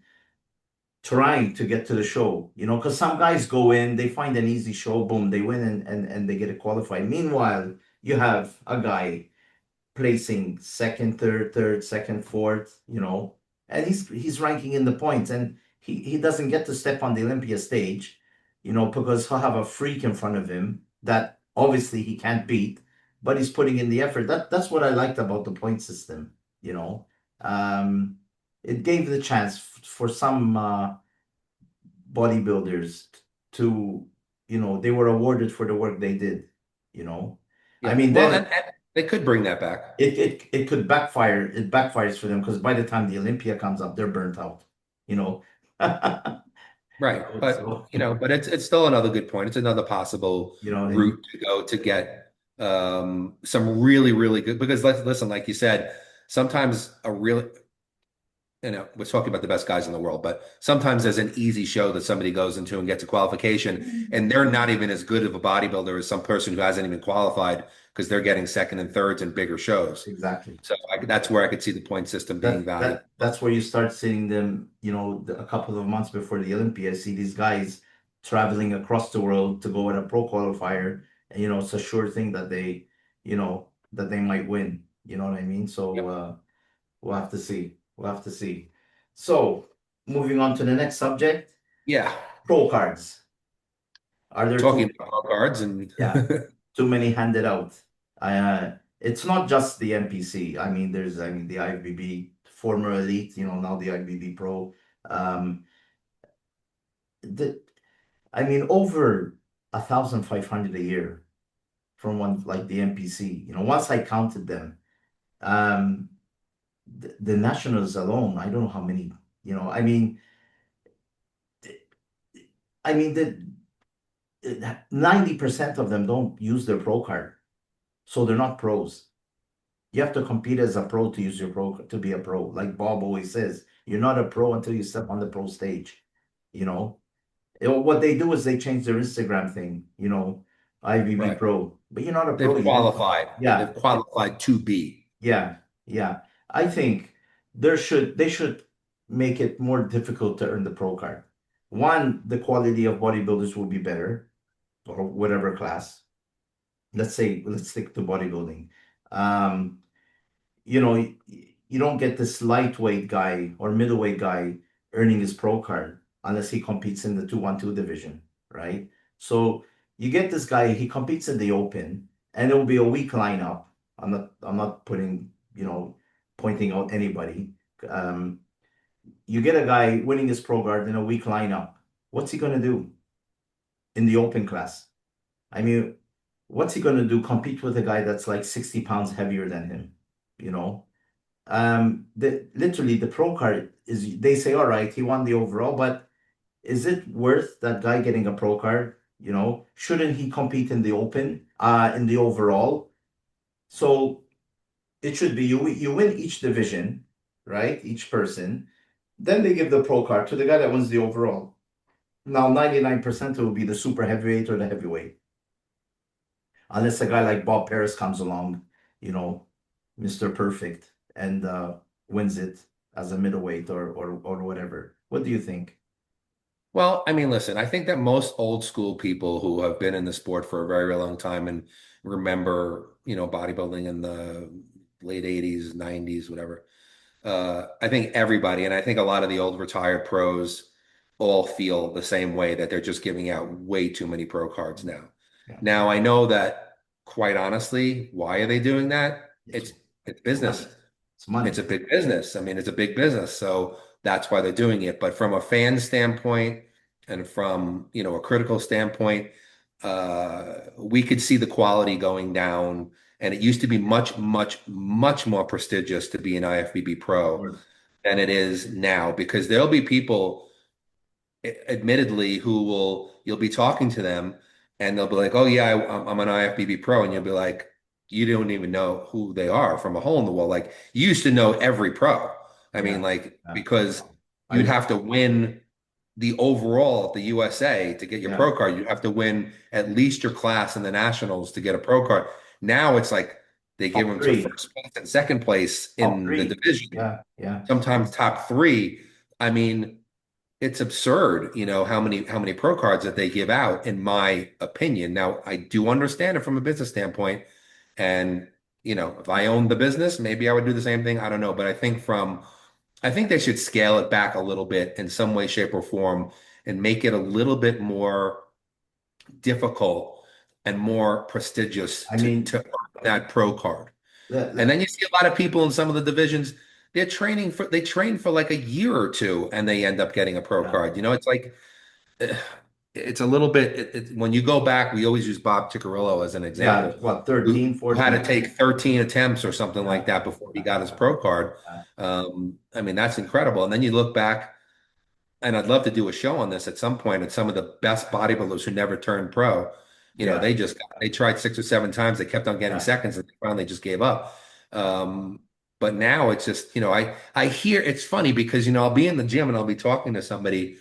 A: trying to get to the show, because some guys go in, they find an easy show, boom, they win and they get it qualified. Meanwhile, you have a guy placing second, third, second, fourth, and he's ranking in the points, and he doesn't get to step on the Olympia stage, because he'll have a freak in front of him that obviously he can't beat, but he's putting in the effort. That's what I liked about the point system, you know. Um, it gave the chance for some bodybuilders to, they were awarded for the work they did, you know. I
B: Yeah.
A: mean,
B: Well,
A: then
B: and they could bring that back.
A: it could backfire. It backfires for them because by the time the Olympia comes up, they're burnt out, you know.
B: Right.
A: So
B: But it's still another good point. It's another possible
A: and
B: route to go to get some really, really good because listen, like you said, sometimes a really we're talking about the best guys in the world, but sometimes there's an easy show that somebody goes into and gets a qualification, and they're not even as good of a bodybuilder as some person who hasn't even qualified because they're getting second and thirds in bigger shows.
A: exactly.
B: So that's where I could see the point system being
A: That
B: valuable.
A: that that's where you start seeing them, a couple of months before the Olympia. See these guys traveling across the world to go at a pro qualifier, and it's a sure thing that they might win. You know what I mean? So
B: Yep.
A: we'll have to see. We'll have to see. So moving on to the next subject,
B: Yeah.
A: pro cards. Are there
B: Talking
A: too?
B: about cards and
A: Yeah, too many handed out. It's not just the NPC. I mean, the IFBB former elite, now the IFBB Pro. Um, the, over 1,500 a year from one like the NPC. Once I counted them, um, the nationals alone, I don't know how many. You know, the 90% of them don't use their pro card, so they're not pros. You have to compete as a pro to use your pro to be a pro. Like Bob always says, you're not a pro until you step on the pro stage. You know, what they do is they change their Instagram thing. IVB
B: right.
A: Pro, but you're not a pro. You didn't. Yeah,
B: They've qualified to be.
A: yeah, yeah. I think they should make it more difficult to earn the pro card. One, the quality of bodybuilders will be better, or whatever class. Let's stick to bodybuilding. Um, you don't get this lightweight guy or middleweight guy earning his pro card unless he competes in the 212 division, right? So you get this guy, he competes in the open, and it will be a weak lineup. I'm not pointing out anybody. Um, you get a guy winning his pro card in a weak lineup. What's he gonna do in the open class? I mean, what's he gonna do? Compete with a guy that's like 60 pounds heavier than him, you know? Literally the pro card is, they say, all right, he won the overall, but is it worth that guy getting a pro card? Shouldn't he compete in the open, in the overall? So it should be you win each division, right? Each person. Then they give the pro card to the guy that wins the overall. Now 99% it will be the super heavyweight or the heavyweight. Unless a guy like Bob Paris comes along, you know, Mr. Perfect, and wins it as a middleweight or whatever. What do you think?
B: Well, I mean, listen, I think that most old school people who have been in the sport for a very, very long time and remember, bodybuilding in the late 80s, 90s, whatever. I think everybody, and I think a lot of the old retired pros all feel the same way that they're just giving out way too many pro cards now.
A: Yeah,
B: Now, I know that quite honestly, why are they doing that?
A: it's
B: It's
A: money.
B: business.
A: It's
B: It's
A: money.
B: a big business. I mean, it's a big business. So that's why they're doing it. But from a fan standpoint and from, a critical standpoint, we could see the quality going down. And it used to be much, much, much more prestigious to be an IFBB
A: Of
B: pro
A: course.
B: than it is now because there'll be people admittedly who you'll be talking to them and they'll be like, oh yeah, I'm an IFBB pro. And you'll be like, you don't even know who they are from a hole in the wall. Like you used to know every pro. I mean,
A: Yeah.
B: like,
A: Yeah.
B: because you'd
A: I
B: have to win the overall at the USA to get your
A: yeah.
B: pro card. You'd have to win at least your class in the nationals to get a pro card. Now it's like they give
A: Top
B: them to
A: three.
B: first place and second place
A: Top
B: in the
A: three.
B: division,
A: Yeah. Yeah.
B: sometimes top three. I mean, it's absurd, how many pro cards that they give out, in my opinion. Now, I do understand it from a business standpoint, and if I owned the business, maybe I would do the same thing. I don't know, but I think they should scale it back a little bit in some way, shape, or form, and make it a little bit more difficult and more prestigious
A: I
B: to
A: mean,
B: earn that pro card.
A: let,
B: And
A: let,
B: then you see a lot of people in some of the divisions, they train for like a year or two and they end up getting a pro
A: yeah.
B: card. It's like eh, it's a little bit when you go back, we always use Bob Ciccarello as an
A: Yeah.
B: example,
A: What,
B: who
A: 13,
B: had to
A: 14?
B: take 13 attempts or something like
A: Yeah.
B: that before he
A: Yeah.
B: got his pro card.
A: Yeah.
B: I mean, that's incredible. And then you look back, and I'd love to do a show on this at some point. At some of the best bodybuilders who never turned pro.
A: Yeah.
B: They tried 6 or 7 times. They kept on getting
A: Yeah.
B: seconds, and they finally just gave up. Um, but now it's just, I hear it's funny because I'll be in the gym and I'll be talking to somebody.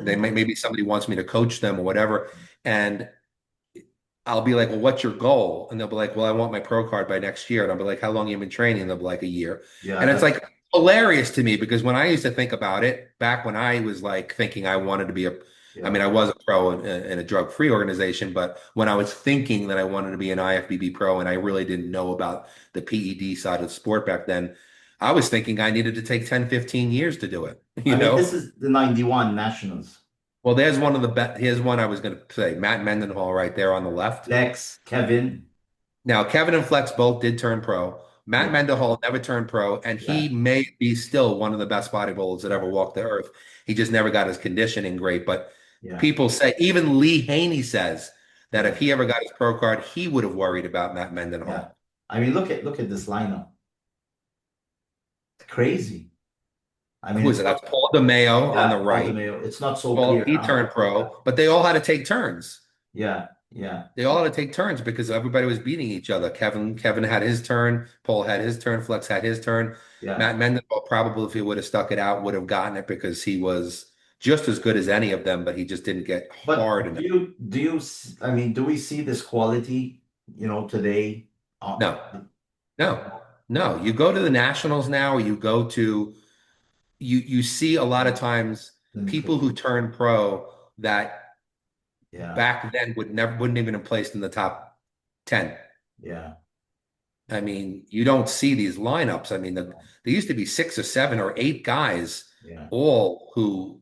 B: Maybe somebody wants me to coach them or whatever, and I'll be like, well, what's your goal? And they'll be like, well, I want my pro card by next year. And I'll be like, how long have you been training? And they'll be like, a year.
A: Yeah.
B: And it's like hilarious to me because when I used to think about it, back when I was like thinking I wanted to be I
A: Yeah.
B: mean, I was a pro in a drug-free organization, but when I was thinking that I wanted to be an IFBB pro and I really didn't know about the PED side of the sport back then, I was thinking I needed to take 10, 15 years to do it,
A: I
B: you
A: mean,
B: know?
A: this is the 91 Nationals.
B: Well, there's one of the best. Here's one I was going to say, Matt Mendenhall right there on the left.
A: Lex, Kevin.
B: Now, Kevin and Flex both did turn pro. Matt
A: Yeah.
B: Mendenhall never turned pro, and he
A: Yeah.
B: may be still one of the best bodybuilders that ever
A: Yeah.
B: walked the earth. He just never got his conditioning great. But
A: Yeah.
B: people say, even Lee Haney says that
A: Yeah.
B: if he ever got his pro card, he would have worried about Matt
A: Yeah.
B: Mendenhall.
A: I mean, look at this lineup. It's crazy. I mean,
B: Who is
A: it's
B: it?
A: not,
B: That's Paul DeMeo on the
A: yeah, Paul
B: right.
A: DeMeo. It's not so
B: Well,
A: clear,
B: he
A: huh?
B: turned pro, but they all had to take turns.
A: Yeah. Yeah.
B: They all had to take turns because everybody was beating each other. Kevin had his turn, Paul had his turn, Flex had his turn.
A: Yeah.
B: Matt Mendenhall probably, if he would have stuck it out, would have gotten it because he was just as good as any of them, but he just didn't get
A: But
B: hard enough.
A: I mean, do we see this quality, today?
B: No, no, no. You go to the nationals now, you see a lot of times
A: Let me
B: people
A: click.
B: who turn pro that
A: Yeah.
B: back then wouldn't even have placed in the top 10.
A: Yeah.
B: I mean, you don't see these lineups. I mean, there used to be 6 or 7 or 8 guys,
A: Yeah.
B: all who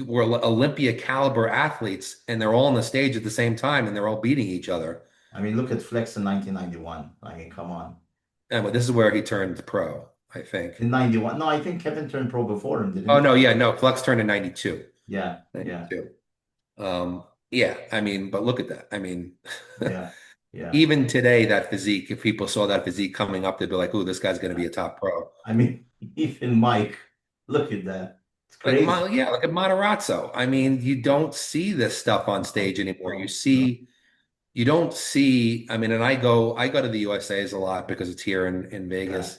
B: were Olympia caliber athletes, and they're all on the stage at the same time, and they're all beating each other.
A: I mean, look at Flex in 1991. I mean, come on.
B: And but this is where he turned pro, I think.
A: In 91. No, I think Kevin turned pro before him, didn't
B: Oh
A: he?
B: no, yeah, no, Flex turned in 92.
A: Yeah. Yeah.
B: 92. Yeah, I mean, but look at that. I mean,
A: Yeah. Yeah.
B: even today, that physique, if people saw that physique coming up, they'd be like, "Oh, this guy's going to be a top pro."
A: I mean, even Mike, look at that. It's crazy.
B: Yeah, like a Matarazzo. I mean, you don't see this stuff on
A: No,
B: stage anymore.
A: no, no.
B: You don't see, I mean, and I go to the USA's a lot because it's here in
A: Yeah.
B: Vegas.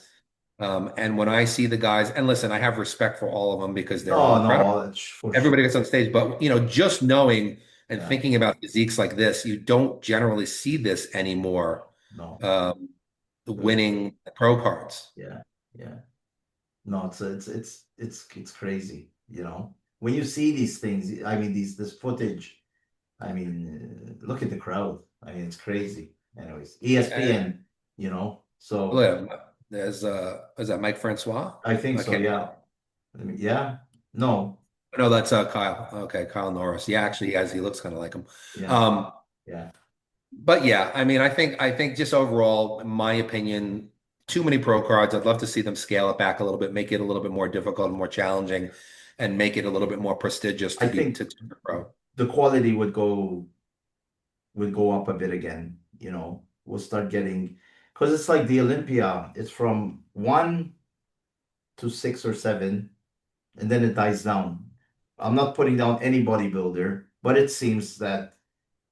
B: And when I see the guys, and listen, I have respect for all of them because they're all
A: No,
B: incredible.
A: no, that's for
B: Everybody
A: sure.
B: gets on stage, but just knowing and
A: Yeah.
B: thinking about physiques like this, you don't generally see this anymore.
A: No.
B: Um,
A: Good.
B: winning pro cards.
A: Yeah. Yeah. No, it's crazy, when you see these things, I mean, this footage, I mean, look at the crowd. I mean, it's crazy. Anyways,
B: And,
A: ESPN, you know, so
B: look, there's is that Mike Francois?
A: I think
B: I
A: so.
B: can't.
A: Yeah. I mean, yeah. No.
B: No, that's Kyle. Okay, Kyle Norris. Yeah, actually, yes, he looks kind of like him.
A: Yeah.
B: Um,
A: Yeah.
B: but yeah, I mean, I think just overall, in my opinion, too many pro cards. I'd love to see them scale it back a little bit, make it a little bit more difficult and more challenging, and make it a little bit more prestigious
A: I
B: to be
A: think
B: to pro.
A: the quality would go up a bit again. We'll start getting because it's like the Olympia. It's from 1 to 6 or 7, and then it dies down. I'm not putting down any bodybuilder, but it seems that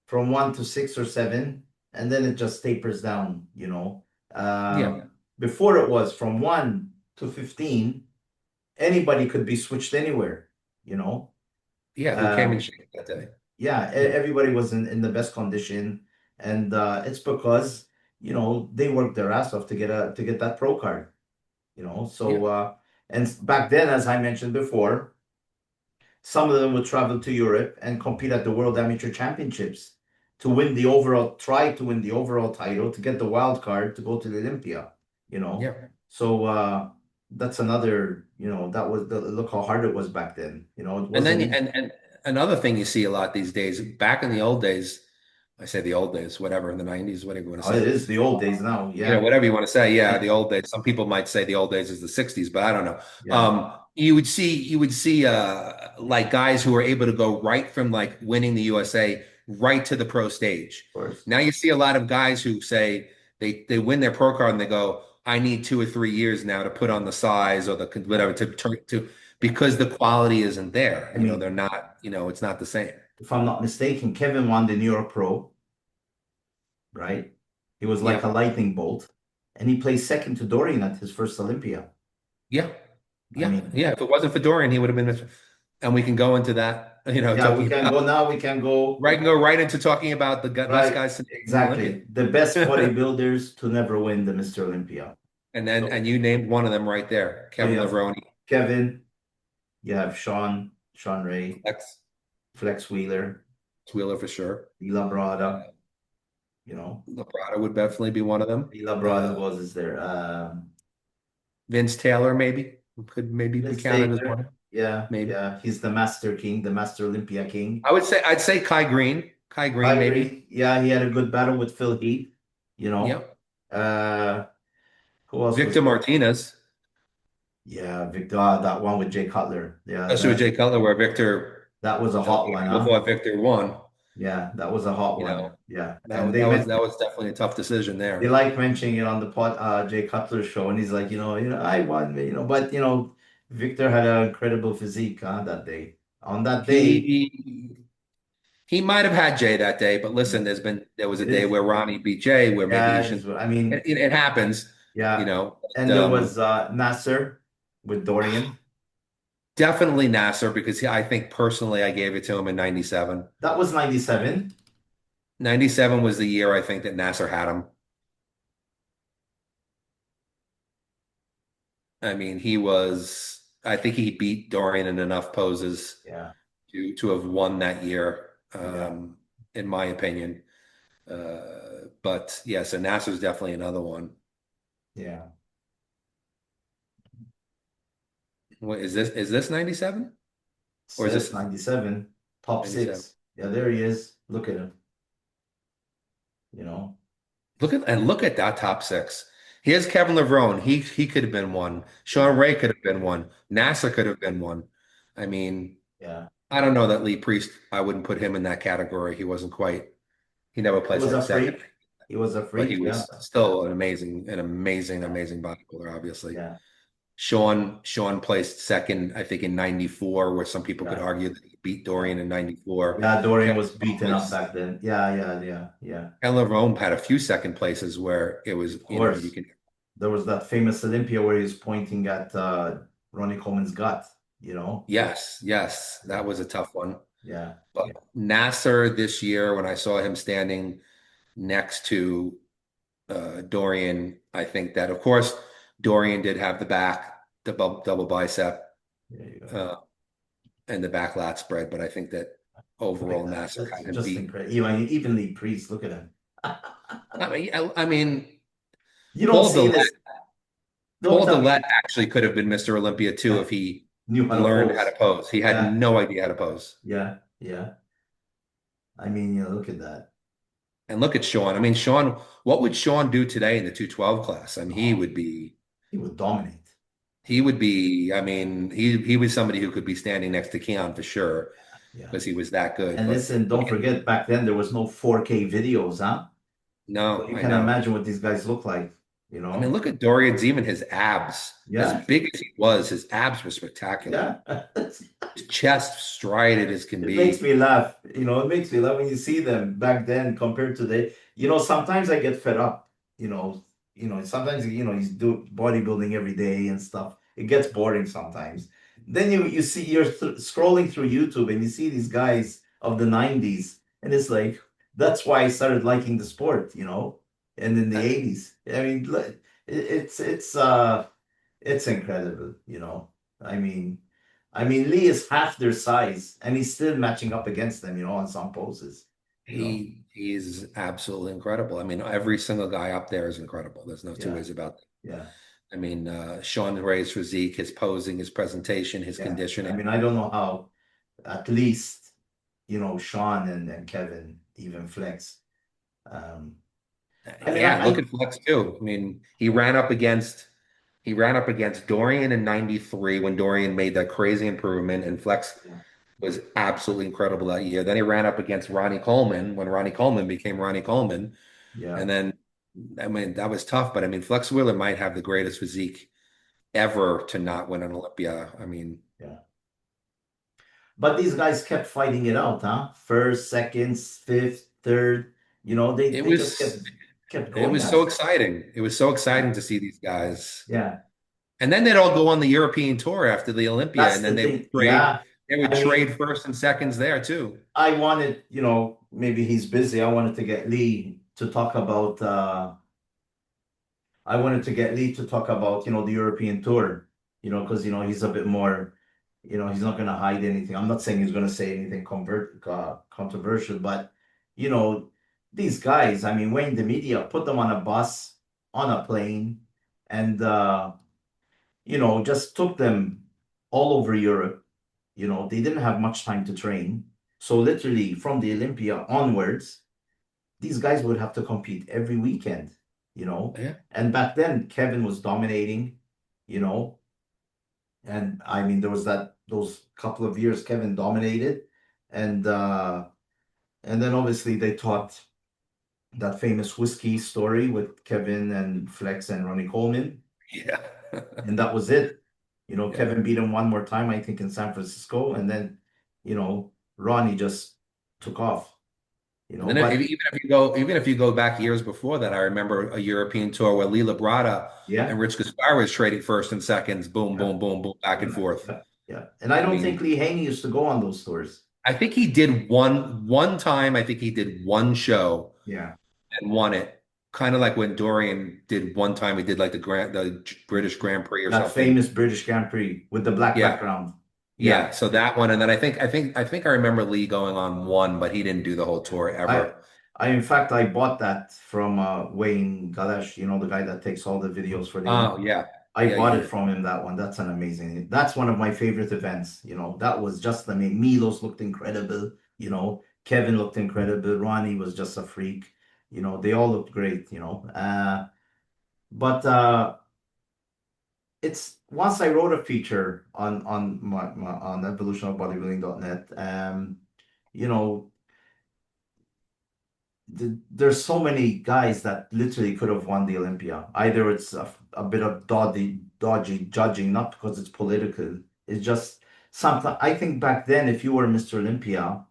A: from 1 to 6 or 7, and then it just tapers down.
B: Yeah,
A: Before it was from 1 to 15, anybody could be switched anywhere, you know.
B: yeah. Who came in
A: Um,
B: shape that day?
A: yeah, everybody was in the best condition, and it's because they worked their ass off to get that pro card.
B: Yeah,
A: And back then, as I mentioned before, some of them would travel to Europe and compete at the World Amateur Championships try to win the overall title to get the wild card to go to the Olympia, you know.
B: yeah.
A: So that's another, look how hard it was back then. It
B: And
A: wasn't
B: then
A: easy.
B: and another thing you see a lot these days, back in the old days, I say the old days, whatever, in the 90s, whatever you want to
A: Oh, it
B: say.
A: is the old days now. Yeah.
B: Whatever you want to say. Yeah, the
A: Yeah.
B: old days. Some people might say the old days is the 60s, but I don't know.
A: Yeah. Of
B: You would see like guys who are able to go right from like winning the USA right to the pro stage.
A: course.
B: Now you see a lot of guys who say they win their pro card and they go, I need 2 or 3 years now to put on the size or the whatever to
A: Yeah.
B: because the quality isn't there.
A: I mean,
B: They're not, it's not the same.
A: if I'm not mistaken, Kevin won the New York Pro, right? He was like a
B: Yeah.
A: lightning bolt, and he placed second to Dorian at his first Olympia.
B: Yeah.
A: I
B: Yeah.
A: mean,
B: Yeah. If it wasn't for Dorian, he would have been, and we can go into that,
A: yeah, we
B: talking
A: can
B: about,
A: go now. We can go
B: right, and go right into talking about the best
A: right.
B: guys to win the Olympiad.
A: Exactly. The best bodybuilders to never win the Mr. Olympia.
B: And you named one of them right there,
A: So you
B: Kevin
A: have
B: Levrone,
A: Kevin, you have Sean Ray,
B: Lex
A: Flex Wheeler,
B: Wheeler for sure.
A: Ela
B: Uh,
A: Brada, you know,
B: Labrada would definitely be one of them.
A: Ela Brada was is there.
B: Vince Taylor maybe could maybe be
A: Vince
B: counted as
A: Taylor.
B: one.
A: Yeah,
B: Maybe.
A: yeah. He's the Master King, the Master Olympia King.
B: I'd say Kai Green. Kai Green maybe.
A: Kyrie, yeah, he had a good battle with Phil Heath, you know.
B: Yep.
A: Uh, who else was
B: Victor
A: there?
B: Martinez.
A: Yeah, Victor, that one with Jay Cutler. Yeah,
B: Especially with Jay Cutler, where Victor,
A: that was a
B: a lot
A: hot
B: of
A: one,
B: people
A: huh?
B: thought Victor won.
A: Yeah, that was a hot
B: You
A: one.
B: know,
A: Yeah,
B: that
A: and
B: was that was that was definitely a tough decision
A: they
B: there.
A: like mentioning it on the Jay Cutler show, and he's like, I won, but Victor had an incredible physique, huh, that day. On that day,
B: He he might have had Jay that day, but listen, there was a
A: it
B: day
A: is,
B: where Ronnie beat Jay, where maybe he
A: yeah,
B: shouldn't.
A: I mean,
B: It happens, you
A: yeah,
B: know.
A: and
B: But,
A: there was Nasser with Dorian.
B: definitely Nasser because I think personally I gave it to him in '97.
A: That was 97.
B: '97 was the year I think that Nasser had him. I mean, I think he beat Dorian in enough poses
A: Yeah,
B: to have won that year,
A: yeah,
B: in my opinion. But yeah, so Nasser's definitely another one.
A: yeah.
B: What is this 97 or is
A: Says
B: this
A: 97, top
B: 97?
A: six. Yeah, there he is. Look at him, you know.
B: Look at that top six. Here's Kevin Levrone. He could have been one. Sean
A: Yeah,
B: Ray could have been one. Nasser could have been one. I mean,
A: yeah.
B: I don't know that Lee Priest, I wouldn't put him in that category. He never
A: He
B: placed
A: was
B: like
A: a
B: second,
A: freak. He was a
B: but he
A: freak, yeah.
B: was still an amazing,
A: Yeah,
B: amazing bodybuilder, obviously.
A: yeah,
B: Sean placed second, I think, in '94, where some people could
A: yeah,
B: argue that he beat
A: yeah.
B: Dorian in '94.
A: Yeah, Dorian
B: Kevin
A: was
B: Levrone
A: beaten up
B: placed
A: back then. Yeah, yeah, yeah, yeah.
B: Ken Levrone had a few second places where it was,
A: Of
B: you
A: course.
B: can.
A: There was that famous Olympia where he was pointing at Ronnie Coleman's gut.
B: Yes, yes,
A: Yeah,
B: that was a tough one.
A: yeah,
B: But
A: yeah.
B: Nasser this year, when I saw him standing next to Dorian, I think that, of course, Dorian did have the back, the double bicep.
A: There you go.
B: Uh, and the back lat spread, but I think that
A: Look at
B: overall
A: that.
B: Nasser
A: That's
B: had him
A: just
B: beat.
A: incredible. Even Lee Priest, look at him.
B: I mean,
A: You don't
B: Paul
A: see
B: Dillette,
A: this. Don't
B: Paul
A: tell
B: Dillette
A: me.
B: actually could have been Mr. Olympia too
A: Yeah,
B: if he
A: knew how to
B: learned how to
A: pose.
B: pose. He had
A: Yeah,
B: no idea how to pose.
A: yeah. I mean, look at that.
B: And look at Sean. I mean, Sean, what would Sean do today in the 212 class? I mean,
A: Oh, he would dominate.
B: he would be, I mean, he was somebody who could be standing next to Keon for sure
A: Yeah.
B: because he was that good.
A: And
B: But
A: listen, don't
B: look at,
A: forget, back then there was no 4K videos, huh? So
B: no,
A: you
B: I
A: can
B: know.
A: imagine what these guys look like,
B: I mean, look at Dorian's, even his abs. As
A: Yeah,
B: big as he was, his abs were spectacular.
A: yeah.
B: His chest strided as can
A: It makes
B: be.
A: me laugh. It makes me laugh when you see them back then compared to today. Sometimes I get fed up. Sometimes you do bodybuilding every day and stuff. It gets boring sometimes. Then you see scrolling through YouTube and you see these guys of the 90s, and it's like that's why I started liking the sport. And in the
B: Uh,
A: 80s. I mean, it's incredible. I mean, Lee is half their size, and he's still matching up against them, on some poses. You know,
B: he is absolutely incredible. I mean, every single guy up there is incredible. There's no two
A: yeah,
B: ways about it.
A: yeah,
B: I mean, Sean Ray's physique, his posing, his presentation, his
A: yeah. I
B: conditioning.
A: mean, I don't know how, at least, Sean and Kevin even flex. Um, I mean,
B: Yeah, and look at Flex too. I mean, he ran up against Dorian in '93 when Dorian made that crazy improvement, and Flex
A: yeah,
B: was absolutely incredible that year. Then he ran up against Ronnie Coleman when Ronnie Coleman became Ronnie Coleman,
A: yeah,
B: and then I mean that was tough. But I mean, Flex Wheeler might have the greatest physique ever to not win an Olympia. I mean,
A: yeah. But these guys kept fighting it out, huh? First, second, fifth, third. They
B: it
A: they just kept
B: was
A: kept
B: it
A: going
B: was
A: at
B: so
A: it.
B: exciting. It was so
A: Yeah,
B: exciting to see these guys.
A: yeah.
B: And then they'd all go on the European tour after the Olympia,
A: That's
B: and then
A: the
B: they would
A: thing. Yeah. I
B: trade
A: mean,
B: first and seconds there too.
A: I wanted, maybe he's busy. I wanted to get Lee to talk about the European tour, because he's a bit more, he's not gonna hide anything. I'm not saying he's gonna say anything controversial, but you know, these guys, I mean, Wayne the media put them on a bus, on a plane, and just took them all over Europe. They didn't have much time to train. So literally from the Olympia onwards, these guys would have to compete every weekend.
B: Yeah,
A: And back then, Kevin was dominating, you know, and I mean, there was those couple of years Kevin dominated, and then obviously they taught that famous whiskey story with Kevin and Flex and Ronnie Coleman,
B: yeah,
A: and that was it.
B: yeah.
A: Kevin beat him one more time, I think, in San Francisco, and then, Ronnie just took off.
B: And then
A: But
B: even if you go back years before that, I remember a European tour where Lee Labrada
A: yeah,
B: and Rich Gaspar was trading first and seconds, boom,
A: yeah,
B: boom, boom, boom, back and
A: yeah,
B: forth.
A: yeah, yeah. And I
B: I
A: don't
B: mean,
A: think Lee Haney used to go on those tours.
B: I think he did one time. I think he did one show
A: Yeah.
B: and won it. Kind of like when Dorian did one time. He did like the British Grand Prix or
A: That
B: something.
A: famous British Grand Prix with the black
B: Yeah,
A: background.
B: yeah.
A: Yeah.
B: So that one, and then I think I remember Lee going on one, but he didn't do the whole
A: Yeah.
B: tour
A: I
B: ever.
A: in fact I bought that from Wayne Galesh, the guy that takes all the videos for the
B: Oh
A: Olympia.
B: yeah,
A: I
B: yeah. You
A: bought it
B: did.
A: from him, that one. That's one of my favorite events. That was just, I mean, Milos looked incredible. Kevin looked incredible. Ronnie was just a freak. They all looked great. But it's once I wrote a feature on evolutionofbodybuilding.net. You know, there's so many guys that literally could have won the Olympia. Either it's a bit of dodgy judging, not because it's political. It's just something. I think back then, if you were Mr. Olympia,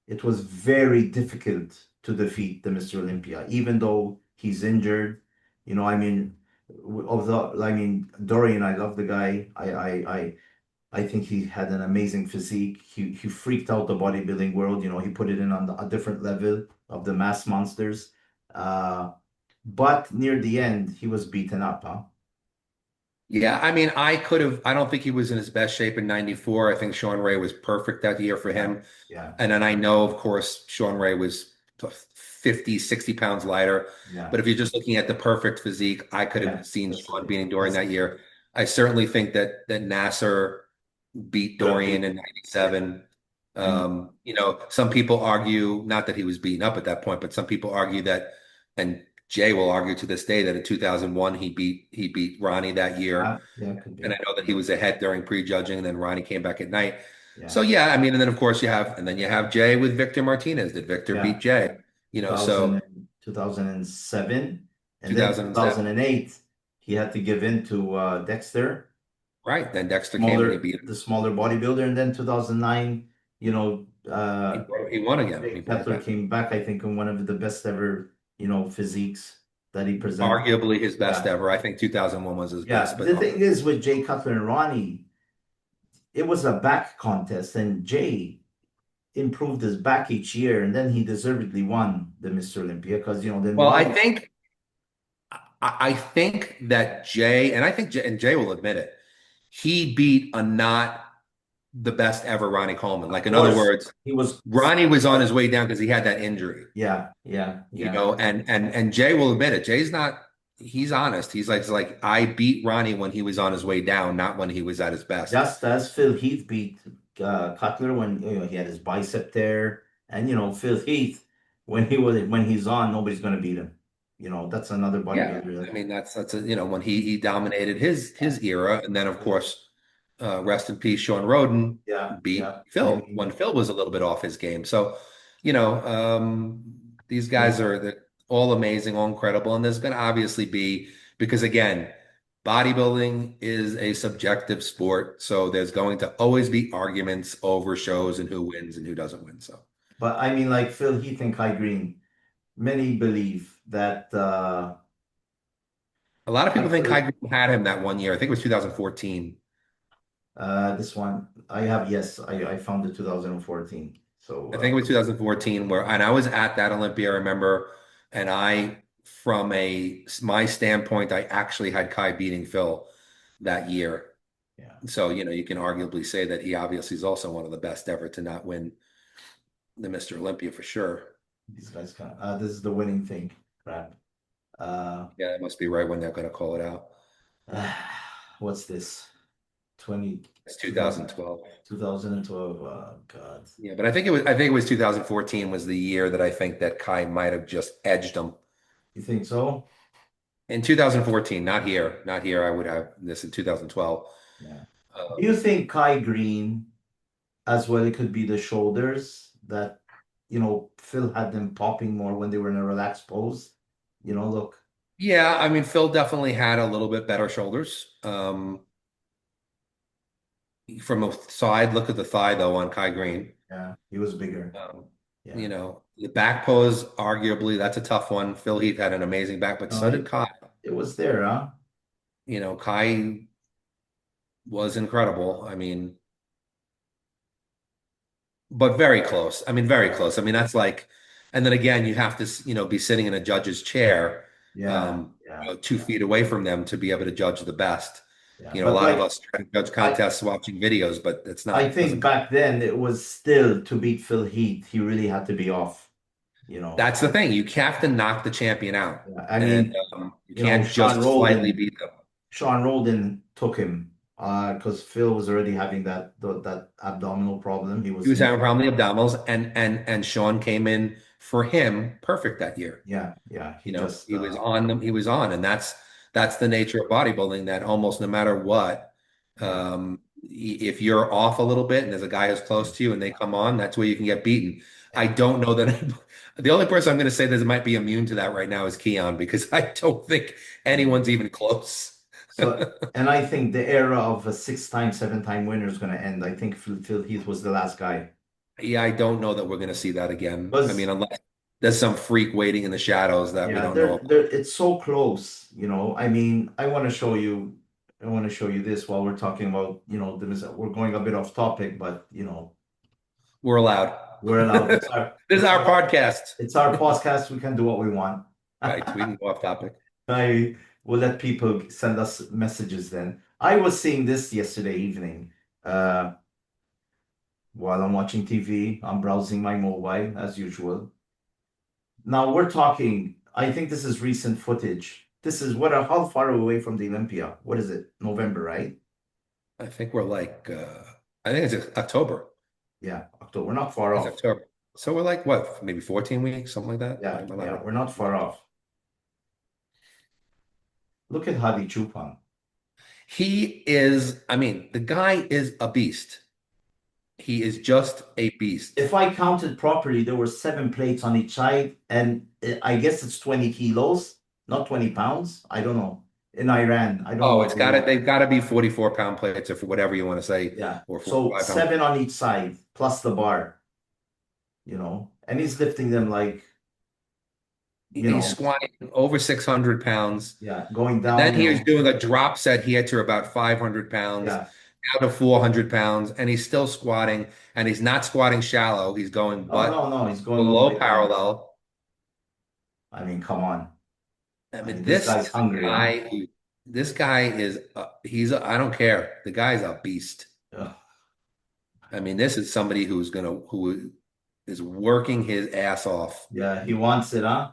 A: it was very difficult to defeat the Mr. Olympia, even though he's injured. I mean, Dorian, I love the guy. I think he had an amazing physique. He freaked out the bodybuilding world. He put it in on a different level of the mass monsters. But near the end, he was beaten up, huh?
B: Yeah, I mean, I don't think he was in his best shape in 94. I think Sean Ray was perfect that year for
A: Yeah,
B: him.
A: yeah,
B: And then I know, of course, Sean Ray was 50, 60 pounds lighter.
A: yeah,
B: But if you're just looking at the perfect physique, I could
A: yeah.
B: have seen
A: That's
B: Sean
A: it.
B: beating Dorian
A: That's
B: that year. I certainly think that Nasser beat
A: could have
B: Dorian
A: been.
B: in
A: Yeah,
B: 97.
A: and
B: Some people argue, not that he was beaten up at that point, but some people argue that, and Jay will argue to this day that in 2001 he beat Ronnie that year.
A: yeah, yeah, could
B: And I
A: be.
B: know that he was ahead during prejudging, and then Ronnie came back at night. So
A: Yeah,
B: yeah, I mean, and then of course you have Jay with Victor Martinez. Did Victor beat
A: yeah.
B: Jay? So
A: 2007, and then
B: 2007,
A: 2008, he had to give in to Dexter,
B: right? Then Dexter came and he
A: smaller,
B: beat him.
A: the smaller bodybuilder, and then 2009,
B: He won again. He
A: Jake
B: brought it
A: Cutler
B: back.
A: came back, I think, in one of the best ever, physiques that he presented.
B: Arguably his best
A: Yeah,
B: ever. I think 2001 was his
A: yeah.
B: best, but
A: The thing is with Jay Cutler and Ronnie, it was a back contest, and Jay improved his back each year, and then he deservedly won the Mr. Olympia because then
B: well,
A: Ronnie,
B: I think that Jay, and I think Jay, and Jay will admit it, he beat a not the best ever Ronnie Coleman.
A: of
B: Like in other
A: course,
B: words,
A: he was.
B: Ronnie was on his way down because he had that injury.
A: Yeah, yeah, yeah.
B: And Jay will admit it. Jay's not. He's honest. He's like I beat Ronnie when he was on his way down, not when he was at his best.
A: Just as Phil Heath beat Cutler when he had his bicep there, and Phil Heath when he's on, nobody's going to beat him. That's another
B: Yeah,
A: bodybuilder
B: I
A: that.
B: mean that's when he dominated his era, and then of course, rest in peace, Sean Roden
A: Yeah,
B: beat
A: yeah. I
B: Phil when
A: mean,
B: Phil was a little bit off his game. So, you know, um, these
A: yeah,
B: guys are all amazing, all incredible, and there's going to obviously be because again, bodybuilding is a subjective sport, so there's going to always be arguments over shows and who wins and who doesn't win. So,
A: but I mean, like Phil Heath and Kai Green, many believe that
B: a lot of people think Kai
A: Phil,
B: Green had him that one year. I think it was 2014.
A: this one I have. Yes, I found it 2014. So
B: I think it was 2014 and I was at that Olympia, I remember, and from my standpoint, I actually had Kai beating Phil that year.
A: yeah,
B: So, you can arguably say that he obviously is also one of the best ever to not win the Mr. Olympia for sure.
A: these guys can. This is the winning thing. Crap. Uh,
B: Yeah, that must be right when they're going to call it out.
A: what's this? 20,
B: It's
A: 2000,
B: 2012.
A: 2012. Oh, God.
B: Yeah, but I think it was 2014 was the year that I think that Kai might have just edged him.
A: You think so?
B: In 2014, not here. Not here. I would have this in 2012.
A: Yeah. Do
B: Um,
A: you think Kai Green, as well, it could be the shoulders that, Phil had them popping more when they were in a relaxed pose? Look.
B: Yeah, I mean, Phil definitely had a little bit better shoulders. From a side look at the thigh, though, on Kai Green.
A: Yeah, he was bigger.
B: Um,
A: Yeah.
B: the back pose, arguably, that's a tough one. Phil Heath had an amazing back, but
A: No,
B: so did Kai.
A: it was there, huh?
B: Kai was incredible. I mean, but very close. I mean, very close. I mean, that's like, and then again, you have to, be sitting in a judge's chair,
A: Yeah, yeah,
B: 2 feet away from them to be able to judge the best.
A: yeah.
B: A
A: But
B: lot of
A: like
B: us try to judge
A: I
B: contests watching videos, but it's
A: I
B: not,
A: think
B: doesn't come.
A: back then it was still to beat Phil Heath, he really had to be off,
B: That's the thing. You have to knock the champion out,
A: Yeah, I
B: and
A: mean,
B: you can't
A: Sean
B: just slightly
A: Roldan,
B: beat them.
A: Sean Roldan took him because Phil was already having that abdominal problem. He
B: He
A: was
B: was
A: in,
B: having problem with the abdominals, and Sean came in for him perfect that year.
A: yeah, yeah. He just
B: He was on them. He was on, and that's the nature of bodybuilding. That almost no matter what,
A: yeah,
B: if you're off a little bit and there's a guy who's close to you and they come on, that's where you can get beaten. I don't know that the only person I'm going to say that might be immune to that right now is Keon because I don't think
A: yeah.
B: anyone's even close.
A: So, and I think the era of a 6-time, 7-time winner is going to end. I think Phil Heath was the last guy.
B: Yeah, I don't know that we're going to see that again. I mean,
A: Was
B: unless there's some freak waiting in the shadows that we
A: Yeah,
B: don't know about.
A: it's so close. I mean, I want to show you this while we're talking about, we're going a bit off topic, but
B: We're allowed.
A: we're allowed.
B: This is
A: It's
B: our
A: our,
B: podcast.
A: it's our podcast. We can do what we want.
B: Right, we can go off topic.
A: I, we'll let people send us messages then. I was seeing this yesterday evening. While I'm watching TV, I'm browsing my mobile as usual. Now we're talking, I think this is recent footage. This is how far away from the Olympia? What is it? November, right?
B: I think we're like, I think it's October.
A: Yeah, October. We're not far
B: It's
A: off.
B: October. So we're like, what, maybe 14 weeks, something like that?
A: Yeah,
B: Am I not
A: yeah,
B: right?
A: we're not far off. Look at Hadi Chupan.
B: He is, I mean, the guy is a beast. He is just a beast.
A: If I counted properly, there were 7 plates on each side, and I guess it's 20 kilos, not 20 pounds. I don't know. In Iran, I don't know
B: Oh,
A: what
B: it's
A: they
B: got to,
A: do.
B: they've got to be 44-pound plates or for whatever you want to say,
A: Yeah.
B: or
A: So
B: 45-pound.
A: 7 on each side plus the bar, and he's lifting them like, you
B: He's
A: know,
B: squatting over 600 pounds.
A: yeah, going
B: And then
A: down,
B: he was doing a drop set. He had to about 500 pounds,
A: yeah.
B: down to 400 pounds, and he's still squatting. And he's not squatting shallow. He's going
A: Oh, no,
B: butt
A: no, he's going all the
B: below
A: way down.
B: parallel.
A: I mean, come on.
B: I
A: I
B: mean,
A: mean, this
B: this
A: guy's
B: is a
A: hungry, huh?
B: guy who, this guy is, I don't care. The guy's a beast.
A: Ugh.
B: I mean, this is somebody who is working his ass off.
A: Yeah, he wants it, huh?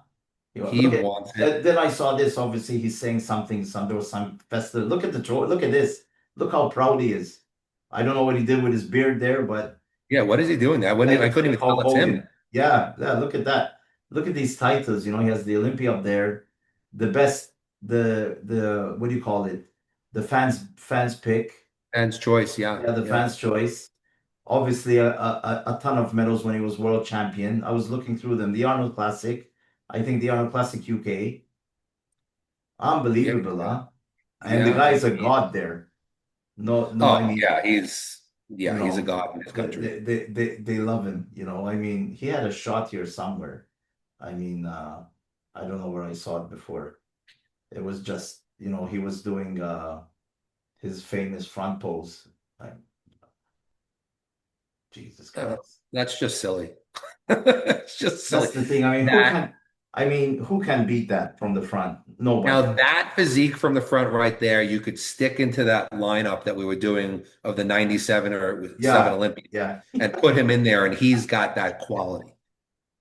B: He
A: Look at
B: wants it.
A: then I saw this. Obviously, he's saying something. There was some festival. Look at the look at this. Look how proud he is. I don't know what he did with his beard there, but
B: Yeah, what is he doing there?
A: that
B: I
A: looks
B: couldn't
A: like
B: even tell
A: Hulk
B: it's him.
A: Hogan. Yeah, yeah. Look at that. Look at these titles. He has the Olympia up there, the best, the what do you call it? The fans pick.
B: Fans' choice. Yeah,
A: Yeah, the
B: yeah.
A: fans choice. Obviously, a ton of medals when he was world champion. I was looking through them. The Arnold Classic. I think the Arnold Classic UK.
B: Yeah,
A: Unbelievable, huh? And the
B: yeah.
A: guy's a god there. No, no, I
B: Oh,
A: mean,
B: yeah, he's a god in this country.
A: they love him, I mean, he had a shot here somewhere. I mean, I don't know where I saw it before. It was just, he was doing his famous front pose. Like, Jesus
B: Uh,
A: Christ.
B: that's just silly. It's just silly.
A: That's the thing. I mean,
B: That
A: who can beat that from the front? Nobody.
B: Now that physique from the front right there, you could stick into that lineup that we were doing of the 97 or 7
A: Yeah,
B: Olympia
A: yeah.
B: and put him in there and he's got that quality.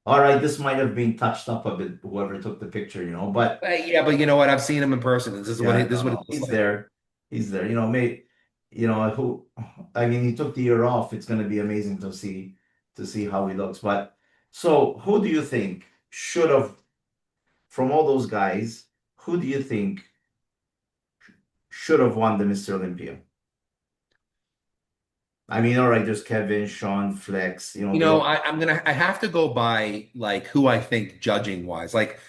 A: All right, this might have been touched up a bit, whoever took the picture, but
B: Yeah, but you know what? I've seen him in person.
A: yeah,
B: This is
A: no,
B: what it
A: no,
B: looks
A: he's
B: like.
A: there. He's there. Mate, who I mean, he took the year off. It's gonna be amazing to see how he looks. But so who do you think should have from all those guys, who do you think should have won the Mr. Olympia? I mean, all right, there's Kevin, Sean, Flex, they all
B: I have to go by like who I think judging wise. Like,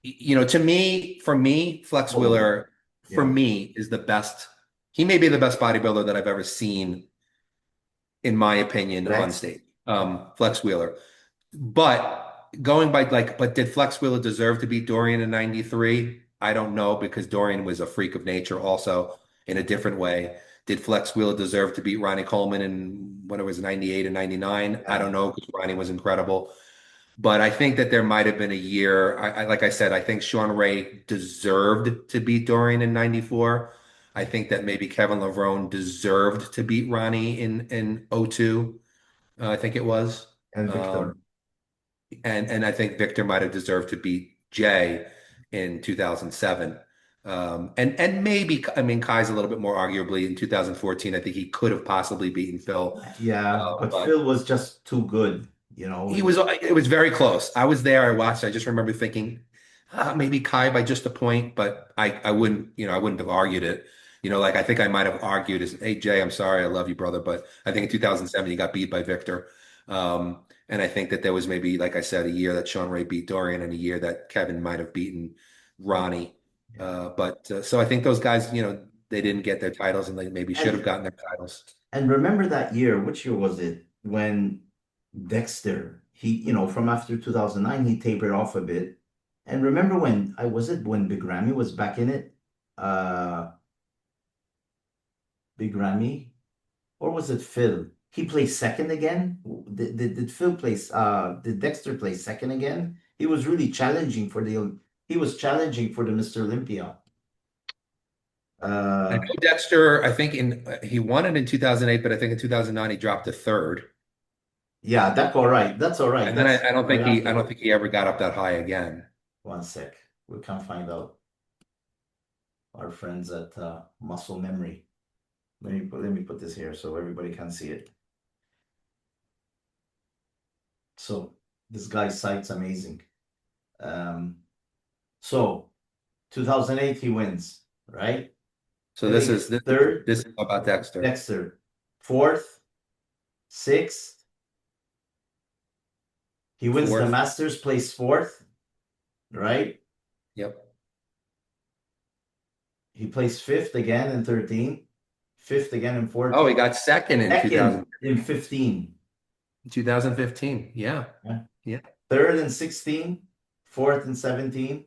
B: to me, for me, Flex
A: oh,
B: Wheeler, for
A: yeah.
B: me, is the best. He may be the best bodybuilder that I've ever seen, in my opinion, on
A: Flex.
B: stage. Flex Wheeler. But going by but did Flex Wheeler deserve to beat Dorian in 93? I don't know because Dorian was a freak of nature also in a different way. Did Flex Wheeler deserve to beat Ronnie Coleman in when it was 98 and 99? I
A: Yeah.
B: don't know because Ronnie was incredible. But I think that there might have been a year. Like I said, I think Sean Ray deserved to beat Dorian in 94. I think that maybe Kevin Levrone deserved to beat Ronnie in '02. I think it was.
A: And Victor.
B: Um, and I think Victor might have deserved to beat Jay in 2007. And maybe, I mean, Kai's a little bit more arguably in 2014. I think he could have possibly beaten Phil.
A: Yeah, but
B: But
A: Phil was just too good,
B: it was very close. I was there. I watched. I just remember thinking, maybe Kai by just a point, but I wouldn't, I wouldn't have argued it. Like I think I might have argued as, hey, Jay, I'm sorry. I love you, brother. But I think in 2007, he got beat by Victor. And I think that there was maybe, like I said, a year that Sean Ray beat Dorian and a year that Kevin might have beaten Ronnie.
A: Yeah.
B: So I think those guys, they didn't get their titles and they maybe should have
A: And
B: gotten their titles.
A: and remember that year, which year was it? When Dexter, from after 2009, he tapered off a bit. And remember when Big Ramy was back in it? Uh, Big Ramy? Or was it Phil? He placed second again? Did Phil place, did Dexter play second again? He was really challenging for the he was challenging for the Mr. Olympia.
B: I know Dexter, I think he won it in 2008, but I think in 2009 he dropped to third.
A: Yeah, that's all right. That's all right.
B: And then
A: That's
B: I don't
A: right
B: think I
A: after.
B: don't think he ever got up that high again.
A: One sec. We can find out our friends at Muscle Memory. Let me put this here so everybody can see it. So this guy's site's amazing. Um, so 2008 he wins, right?
B: So
A: I think it's third,
B: this is about Dexter.
A: Dexter, fourth, sixth. He wins the
B: Fourth.
A: Masters, plays fourth, right?
B: Yep.
A: He plays fifth again in 13, fifth again in
B: Oh, he
A: 14,
B: got second in
A: second in 15,
B: 2015. Yeah.
A: yeah.
B: Yeah.
A: Third in 16, fourth in 17,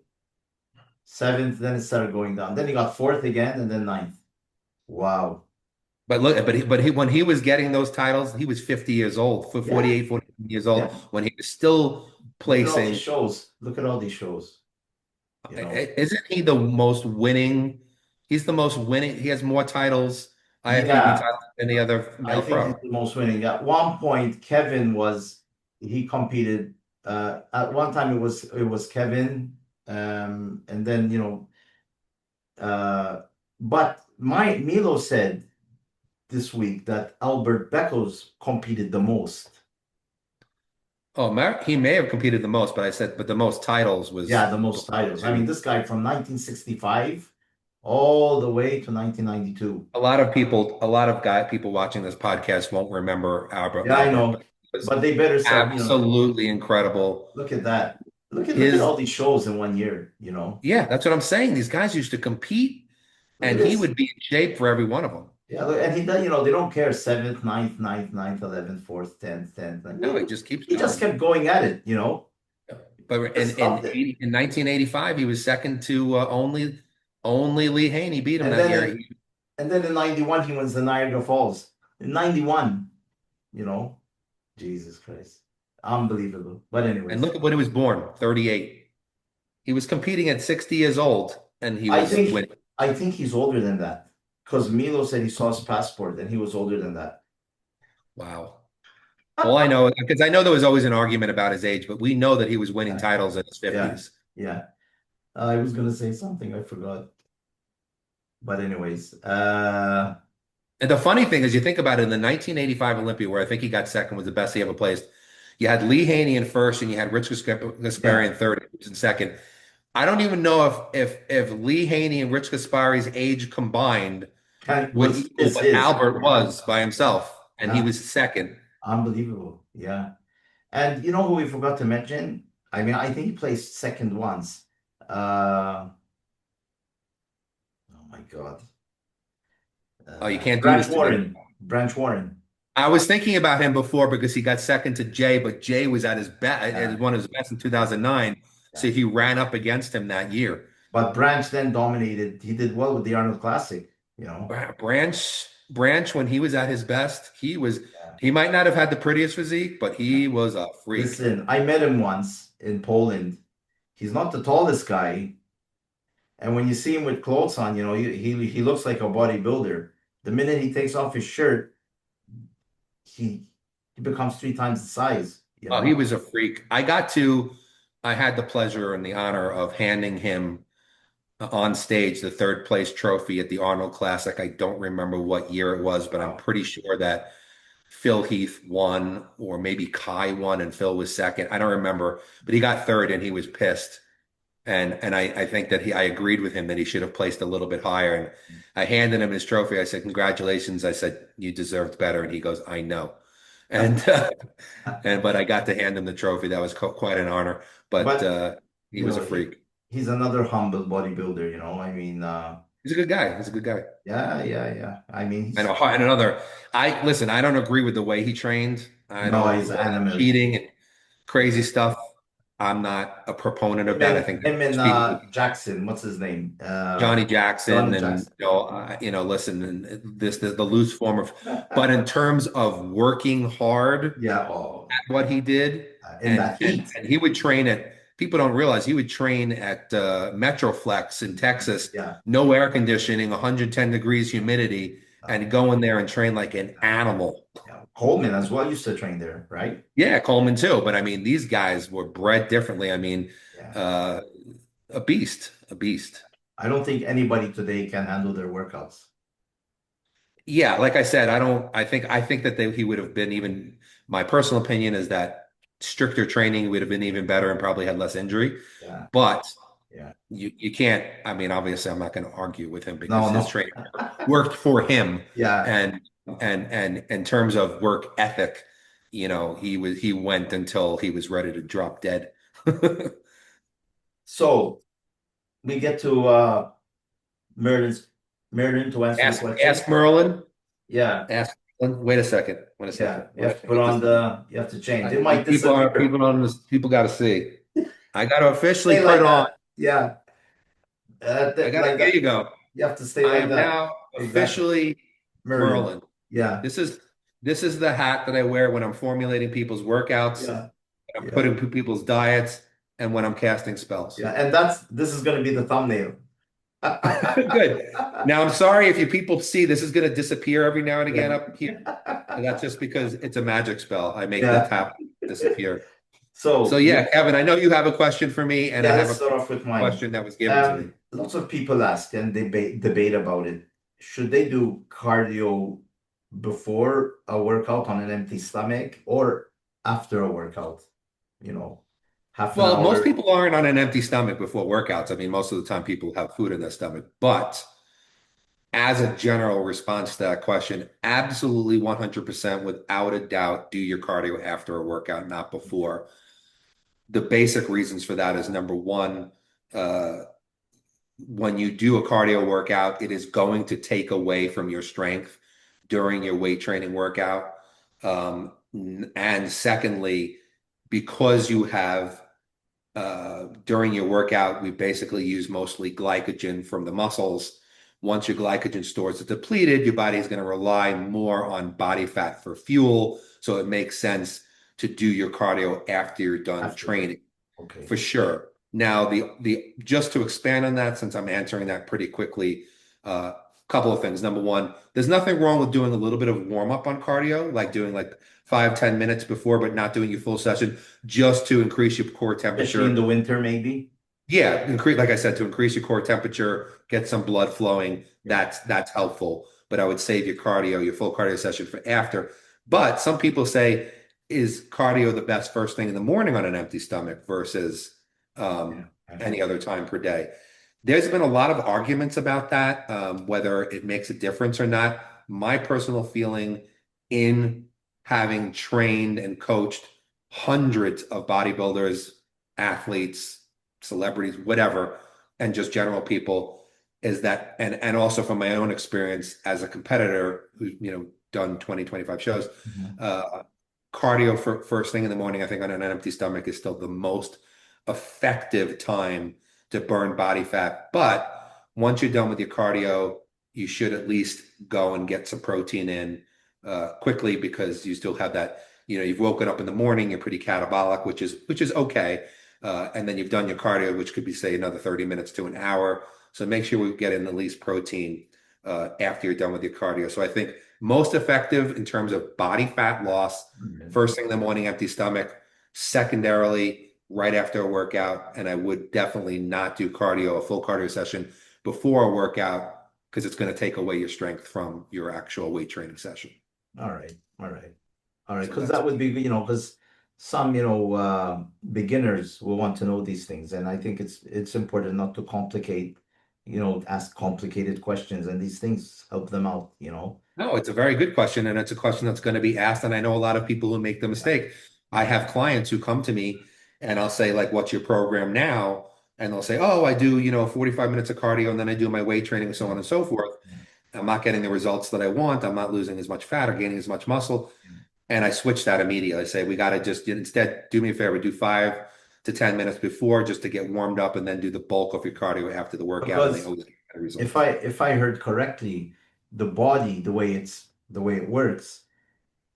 A: seventh, then it started going down. Then he got fourth again and then ninth. Wow.
B: But look, when he was getting those titles, he was 50 years old, for
A: Yeah,
B: 48, 49 years old,
A: yeah.
B: when he was still
A: Look at all these
B: placing.
A: shows. Look at all these shows, you know.
B: Isn't he the most winning? He's the most winning. He has more titles, IFBB
A: Yeah,
B: titles than any other
A: I
B: male
A: think he's
B: pro.
A: the most winning. At one point, Kevin was he competed. At one time, it was Kevin, and then but my Milo said this week that Albert Beckos competed the most.
B: Oh, he may have competed the most, but I said, but the most titles
A: Yeah,
B: was
A: the most
B: before
A: titles. I mean,
B: too.
A: this guy from 1965 all the way to 1992.
B: A lot of people watching this podcast won't remember
A: Yeah, I
B: Albert,
A: know,
B: but he was
A: but they better start.
B: absolutely incredible.
A: Look at that. Look at
B: His,
A: all these shows in one year.
B: yeah, that's what I'm saying. These guys used to compete,
A: Look at
B: and he
A: this.
B: would be in shape for every one of them.
A: Yeah, look, and he does, they don't care seventh, ninth, 11th, fourth, 10th.
B: No, he just keeps
A: He just
B: going.
A: kept going at it.
B: But
A: Just stopped it.
B: in 1985, he was second to only Lee Haney beat him
A: And
B: that
A: then
B: year.
A: in 91, he wins the Niagara Falls. In 91, you know, Jesus Christ. Unbelievable. But
B: And
A: anyways,
B: look at when he was born, 38. He was competing at 60 years old, and he
A: I
B: was
A: think
B: winning.
A: I think he's older than that. Because Milo said he saw his passport and he was older than that.
B: Wow. All I know, because I know there was always an argument about his age, but we know that he was winning
A: Yeah,
B: titles in his
A: yeah,
B: 50s.
A: yeah. I was gonna say something, I forgot. But anyways,
B: And the funny thing is, you think about it in the 1985 Olympia, where I think he got second, was the best he ever placed. You had Lee Haney in first, and you had Rich Gaspari
A: yeah,
B: in third, and he was in second. I don't even know if Lee Haney and Rich Gaspari's age combined would
A: was
B: equal
A: is
B: what
A: his.
B: Albert was by
A: Yeah,
B: himself, and he
A: yeah.
B: was second.
A: Unbelievable. Yeah. And you know who we forgot to mention? I mean, I think he placed second once. Oh my God.
B: Oh, you can't do
A: Branch
B: this to me.
A: Warren. Branch Warren.
B: I was thinking about him before because he got second to Jay, but Jay was at his best,
A: Yeah,
B: one of his best in 2009.
A: yeah.
B: So he ran up against him that year.
A: But Branch then dominated. He did well with the Arnold Classic.
B: Branch, when he was at his best,
A: Yeah.
B: he might not have had the prettiest physique, but he was a freak.
A: Listen, I met him once in Poland. He's not the tallest guy, and when you see him with clothes on, he looks like a bodybuilder. The minute he takes off his shirt, he he becomes three times the size, you
B: Oh, he
A: know?
B: was a freak. I had the pleasure and the honor of handing him on stage the third place trophy at the Arnold Classic. I don't remember what year it was, but I'm
A: Wow.
B: pretty sure that Phil Heath won, or maybe Kai won and Phil was second. I don't remember, but he got third and he was pissed. And I think that I agreed with him that he should have placed a little bit higher. And I handed him his trophy. I said, "Congratulations." I said, "You deserved better." And he goes, "I know." And but I got to hand him the trophy. That was quite an honor. But
A: But
B: he was a
A: he
B: freak.
A: he's another humble bodybuilder. I mean,
B: He's a good guy. He's a good guy.
A: yeah, yeah, yeah. I mean,
B: And, and another, I listen, I don't agree with the way he trained. I
A: no,
B: don't,
A: he's animal.
B: cheating and crazy
A: Yeah.
B: stuff. I'm not a proponent of
A: Him
B: that. I
A: and
B: think
A: him and
B: most people,
A: Jackson, what's his name?
B: Johnny Jackson,
A: Johnny
B: and
A: Jackson.
B: listen, and the loose form of, but in terms of working hard
A: Yeah, oh,
B: at what he did,
A: in that heat.
B: and he would train at people don't realize he would train at Metroflex in Texas,
A: Yeah.
B: no air conditioning, 110 degrees humidity,
A: Uh,
B: and go in there and train like an animal.
A: yeah. Coleman as well used to train there, right?
B: Yeah, Coleman too. But I mean, these guys were bred differently. I mean,
A: Yeah.
B: uh, a beast, a beast.
A: I don't think anybody today can handle their workouts.
B: Yeah, like I said, I think that he would have been even, my personal opinion is that stricter training would have been even better and probably had less injury.
A: Yeah.
B: But
A: Yeah.
B: you can't, I mean, obviously I'm not going to argue with him because
A: No,
B: his
A: no.
B: training worked for him,
A: Yeah.
B: and and in terms of work ethic, he went until he was ready to drop dead.
A: So we get to Merlin's Merlin to answer the question.
B: Ask Merlin.
A: Yeah.
B: Ask Merlin. Wait a second. Wait a second.
A: Yeah. You
B: Let me
A: have to put
B: get this
A: on
B: thing.
A: you have to change. They might
B: People are
A: disappear.
B: people on this. People got to see. I got to officially
A: Stay
B: put
A: like
B: on.
A: that. Yeah.
B: I got to.
A: Like
B: Here
A: that.
B: you go.
A: You have to stay
B: I
A: like
B: am
A: that.
B: now
A: Exactly.
B: officially
A: Merlin.
B: Merlin.
A: Yeah.
B: This is the hat that I wear when I'm formulating people's workouts,
A: Yeah.
B: when I'm
A: Yeah.
B: putting people's diets, and when I'm casting spells.
A: Yeah. And this is gonna be the thumbnail.
B: Good. Now I'm sorry if you people see this is going to disappear every now and again
A: Yeah.
B: up here. And that's just because it's a magic spell. I make the
A: Yeah.
B: tap disappear. So
A: So
B: yeah, Kevin, I know you have a question for me, and I
A: yeah,
B: have
A: let's
B: a
A: start off with mine.
B: question that was given to me.
A: Lots of people ask and debate about it. Should they do cardio before a workout on an empty stomach or after a workout? You know, half an
B: Well, most
A: hour.
B: people aren't on an empty stomach before workouts. I mean, most of the time people have food in their stomach. But as a general response to that question, absolutely 100% without a doubt, do your cardio after a workout, not before. The basic reasons for that is number one, uh, when you do a cardio workout, it is going to take away from your strength during your weight training workout. And secondly, because you have during your workout, we basically use mostly glycogen from the muscles. Once your glycogen stores are depleted, your body is going to rely more on body fat for fuel. So it makes sense to do your cardio after you're done
A: After work.
B: training,
A: Okay.
B: for sure. Now, the just to expand on that, since I'm answering that pretty quickly, a couple of things. Number one, there's nothing wrong with doing a little bit of warm up on cardio, like doing like 5, 10 minutes before, but not doing your full session, just to increase your core
A: Especially in
B: temperature.
A: the winter, maybe.
B: Yeah, increase, like I said, to increase your core temperature, get some blood flowing.
A: Yeah.
B: That's helpful. But I would save your cardio, your full cardio session for after. But some people say, is cardio the best first thing in the morning on an empty stomach versus
A: Yeah.
B: any other time per day? There's been a lot of arguments about that, whether it makes a difference or not. My personal feeling in having trained and coached hundreds of bodybuilders, athletes, celebrities, whatever, and just general people is that, and also from my own experience as a competitor who's, done 20, 25 shows,
A: Mhm.
B: uh, cardio for first thing in the morning, I think on an empty stomach is still the most effective time to burn body fat. But once you're done with your cardio, you should at least go and get some protein in quickly because you still have that, you've woken up in the morning, you're pretty catabolic, which is okay. And then you've done your cardio, which could be, say, another 30 minutes to an hour. So make sure we get in the least protein after you're done with your cardio. So I think most effective in terms of body fat loss,
A: Mhm.
B: first thing in the morning, empty stomach. Secondarily, right after a workout. And I would definitely not do cardio, a full cardio session before a workout, because it's going to take away your strength from your actual weight training session.
A: All right. All right. All right.
B: So
A: Because
B: that's
A: that would be, because some, beginners will want to know these things. And I think it's important not to complicate, ask complicated questions, and these things help them out.
B: No, it's a very good question, and it's a question that's going to be asked. And I know a lot of people who make the
A: Yeah.
B: mistake. I have clients who come to me and I'll say, like, what's your program now? And they'll say, oh, I do, 45 minutes of cardio and then I do my weight training and so on and so forth.
A: Yeah.
B: I'm not getting the results that I want. I'm not losing as much fat or gaining as much muscle.
A: Yeah.
B: And I switch that immediately. I say, we got to just instead do me a favor, do 5 to 10 minutes before just to get warmed up and then do the bulk of your cardio after the workout. And they
A: Because
B: always get better
A: if
B: results.
A: I heard correctly, the body, the way it works,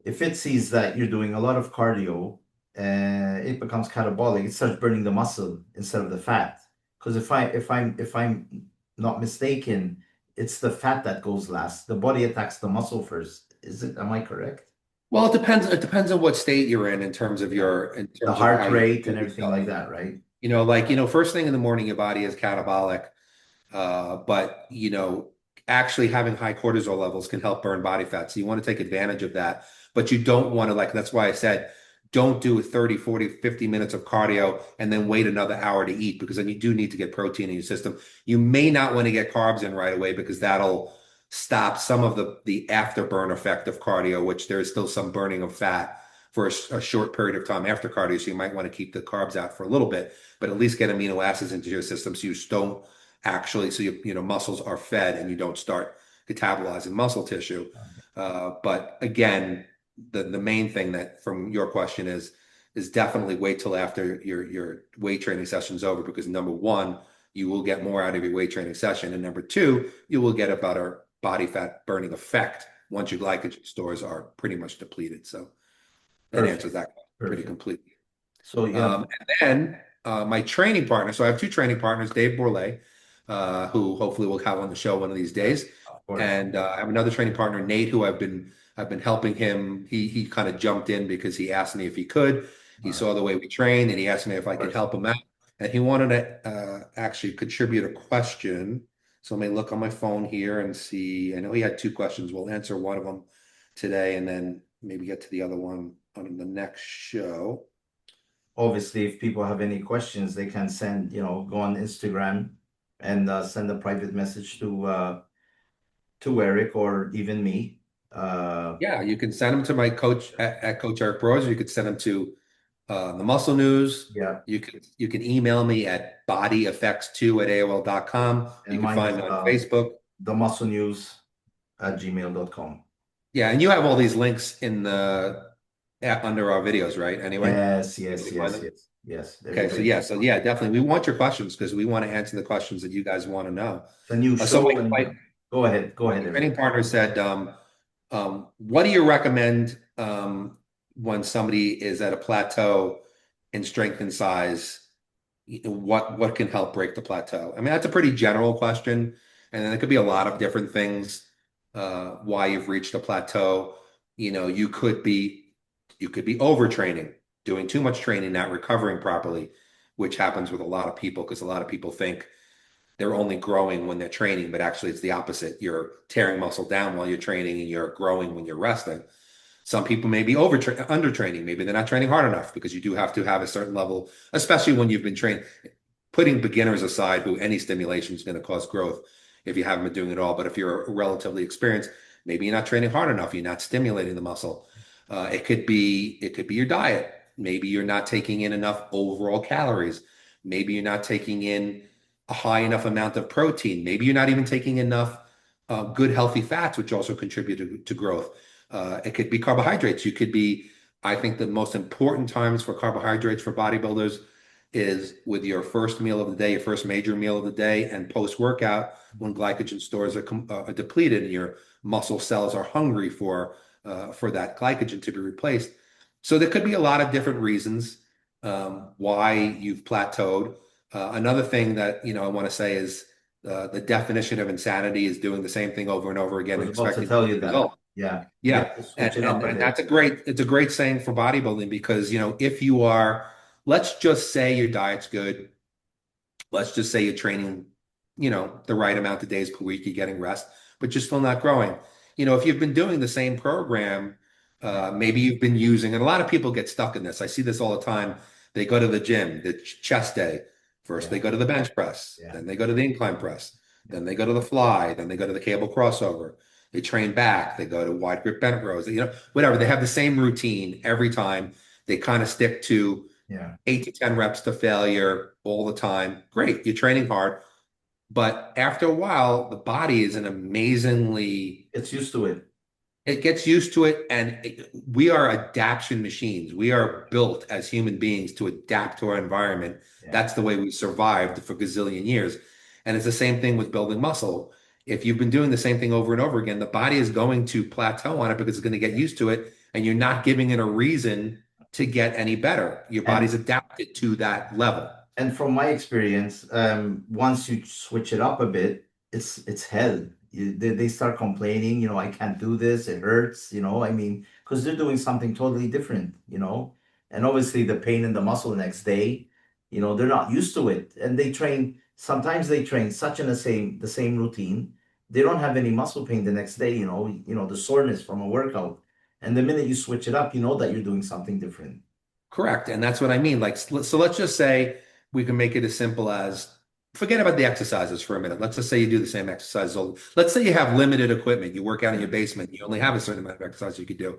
A: if it sees that you're doing a lot of cardio, it becomes catabolic. It starts burning the muscle instead of the fat. Because if I'm not mistaken, it's the fat that goes last. The body attacks the muscle first. Is it? Am I correct?
B: Well, it depends. It depends on what state you're in terms of
A: Yeah.
B: your, in
A: The
B: terms of how
A: heart
B: you
A: rate
B: feel
A: and everything
B: yourself.
A: like that, right?
B: First thing in the morning, your body is catabolic. But actually having high cortisol levels can help burn body fat. So you want to take advantage of that. But you don't want to, like, that's why I said, don't do 30, 40, 50 minutes of cardio and then wait another hour to eat, because then you do need to get protein in your system. You may not want to get carbs in right away, because that'll stop some of the afterburn effect of cardio, which there is still some burning of fat for a short period of time after cardio. So you might want to keep the carbs out for a little bit, but at least get amino acids into your system so you don't actually, so muscles are fed and you don't start catabolizing muscle tissue. But again, the main thing that from your question is definitely wait till after your weight training session's over, because number one, you will get more out of your weight training session, and number two, you will get a better body fat burning effect once your glycogen stores are pretty much depleted. So that answers
A: Perfect.
B: that pretty
A: Perfect.
B: completely.
A: So yeah,
B: And then my training partner, so I have two training partners, Dave Bourlet, who hopefully we'll have on the show one of these days,
A: of course.
B: and I have another training partner, Nate, who I've been helping him. He kind of jumped in because he asked me if he could.
A: All
B: He
A: right.
B: saw the way we train, and he asked me if
A: Of
B: I could
A: course.
B: help him out, and he wanted to actually contribute a question. So let me look on my phone here and see. I know he had two questions. We'll answer one of them today, and then maybe get to the other one on the next show.
A: Obviously, if people have any questions, they can send, go on Instagram and send a private message to Eric or even me. Uh,
B: Yeah, you can send them to my coach at Coach Eric Bros. You could send them to the Muscle News.
A: yeah,
B: You can email me at bodyeffects2 at AOL.com.
A: and
B: You can
A: mine
B: find
A: is
B: me on Facebook.
A: themusclenews@gmail.com.
B: Yeah, and you have all these links in the under our videos, right? Anyway,
A: Yes,
B: maybe
A: yes,
B: you find
A: yes,
B: them.
A: yes, yes.
B: Okay, so
A: Everybody.
B: yeah, definitely, we want your questions because we want to answer the questions that you guys want to know.
A: It's a new
B: So
A: show, and
B: my
A: go ahead, Eric.
B: training partner said, what do you recommend when somebody is at a plateau in strength and size? What can help break the plateau? I mean, that's a pretty general question, and then it could be a lot of different things why you've reached a plateau. You could be overtraining, doing too much training, not recovering properly, which happens with a lot of people because a lot of people think they're only growing when they're training, but actually it's the opposite. You're tearing muscle down while you're training and you're growing when you're resting. Some people may be undertraining. Maybe they're not training hard enough, because you do have to have a certain level, especially when you've been trained. Putting beginners aside, who any stimulation is going to cause growth if you haven't been doing it all. But if you're relatively experienced, maybe you're not training hard enough. You're not stimulating the muscle. It could be your diet. Maybe you're not taking in enough overall calories. Maybe you're not taking in a high enough amount of protein. Maybe you're not even taking enough good healthy fats, which also contribute to growth. It could be carbohydrates. I think the most important times for carbohydrates for bodybuilders is with your first meal of the day, your first major meal of the day, and post-workout when glycogen stores are depleted and your muscle cells are hungry for that glycogen to be replaced. So there could be a lot of different reasons why you've plateaued. Another thing that I want to say is the definition of insanity is doing the same thing over and over
A: I
B: again
A: was
B: and
A: about to
B: expecting
A: tell you that.
B: results.
A: Yeah, you
B: Yeah,
A: have to switch
B: and
A: it up
B: and
A: a
B: and
A: bit.
B: it's a great saying for bodybuilding, because if you are, let's just say your diet's good, let's just say you're training, the right amount of days per week, you're getting rest, but you're still not growing. If you've been doing the same program, maybe you've been using, and a lot of people get stuck in this. I see this all the time. They go to the gym, the chest day. First, they
A: Yeah,
B: go to the bench press,
A: yeah,
B: then they go to the incline press,
A: yeah.
B: then they go to the fly, then they go to the cable crossover. They train back, they go to wide grip bent rows, whatever. They have the same routine every time. They kind of stick to
A: Yeah.
B: 8 to 10 reps to failure all the time. Great, you're training hard. But after a while, the body is an amazingly,
A: It's used to it.
B: it gets used to it. And we are adaptation machines. We are built as human beings to adapt to our environment.
A: Yeah.
B: That's the way we survived for gazillion years. And it's the same thing with building muscle. If you've been doing the same thing over and over again, the body is going to plateau on it because it's going to get used to it. And you're not giving it a reason to get any better. Your body's
A: And
B: adapted to that level.
A: from my experience, once you switch it up a bit, it's hell. They start complaining, I can't do this, it hurts, I mean, because they're doing something totally different, and obviously the pain in the muscle next day, they're not used to it, and sometimes they train such in the same routine, they don't have any muscle pain the next day, the soreness from a workout, and the minute you switch it up, you know that you're doing something different.
B: Correct. And that's what I mean. Like, so let's just say we can make it as simple as forget about the exercises for a minute. Let's just say you do the same exercises. Let's say you have limited equipment. You work out in your basement. You only have a certain amount of exercise you could do,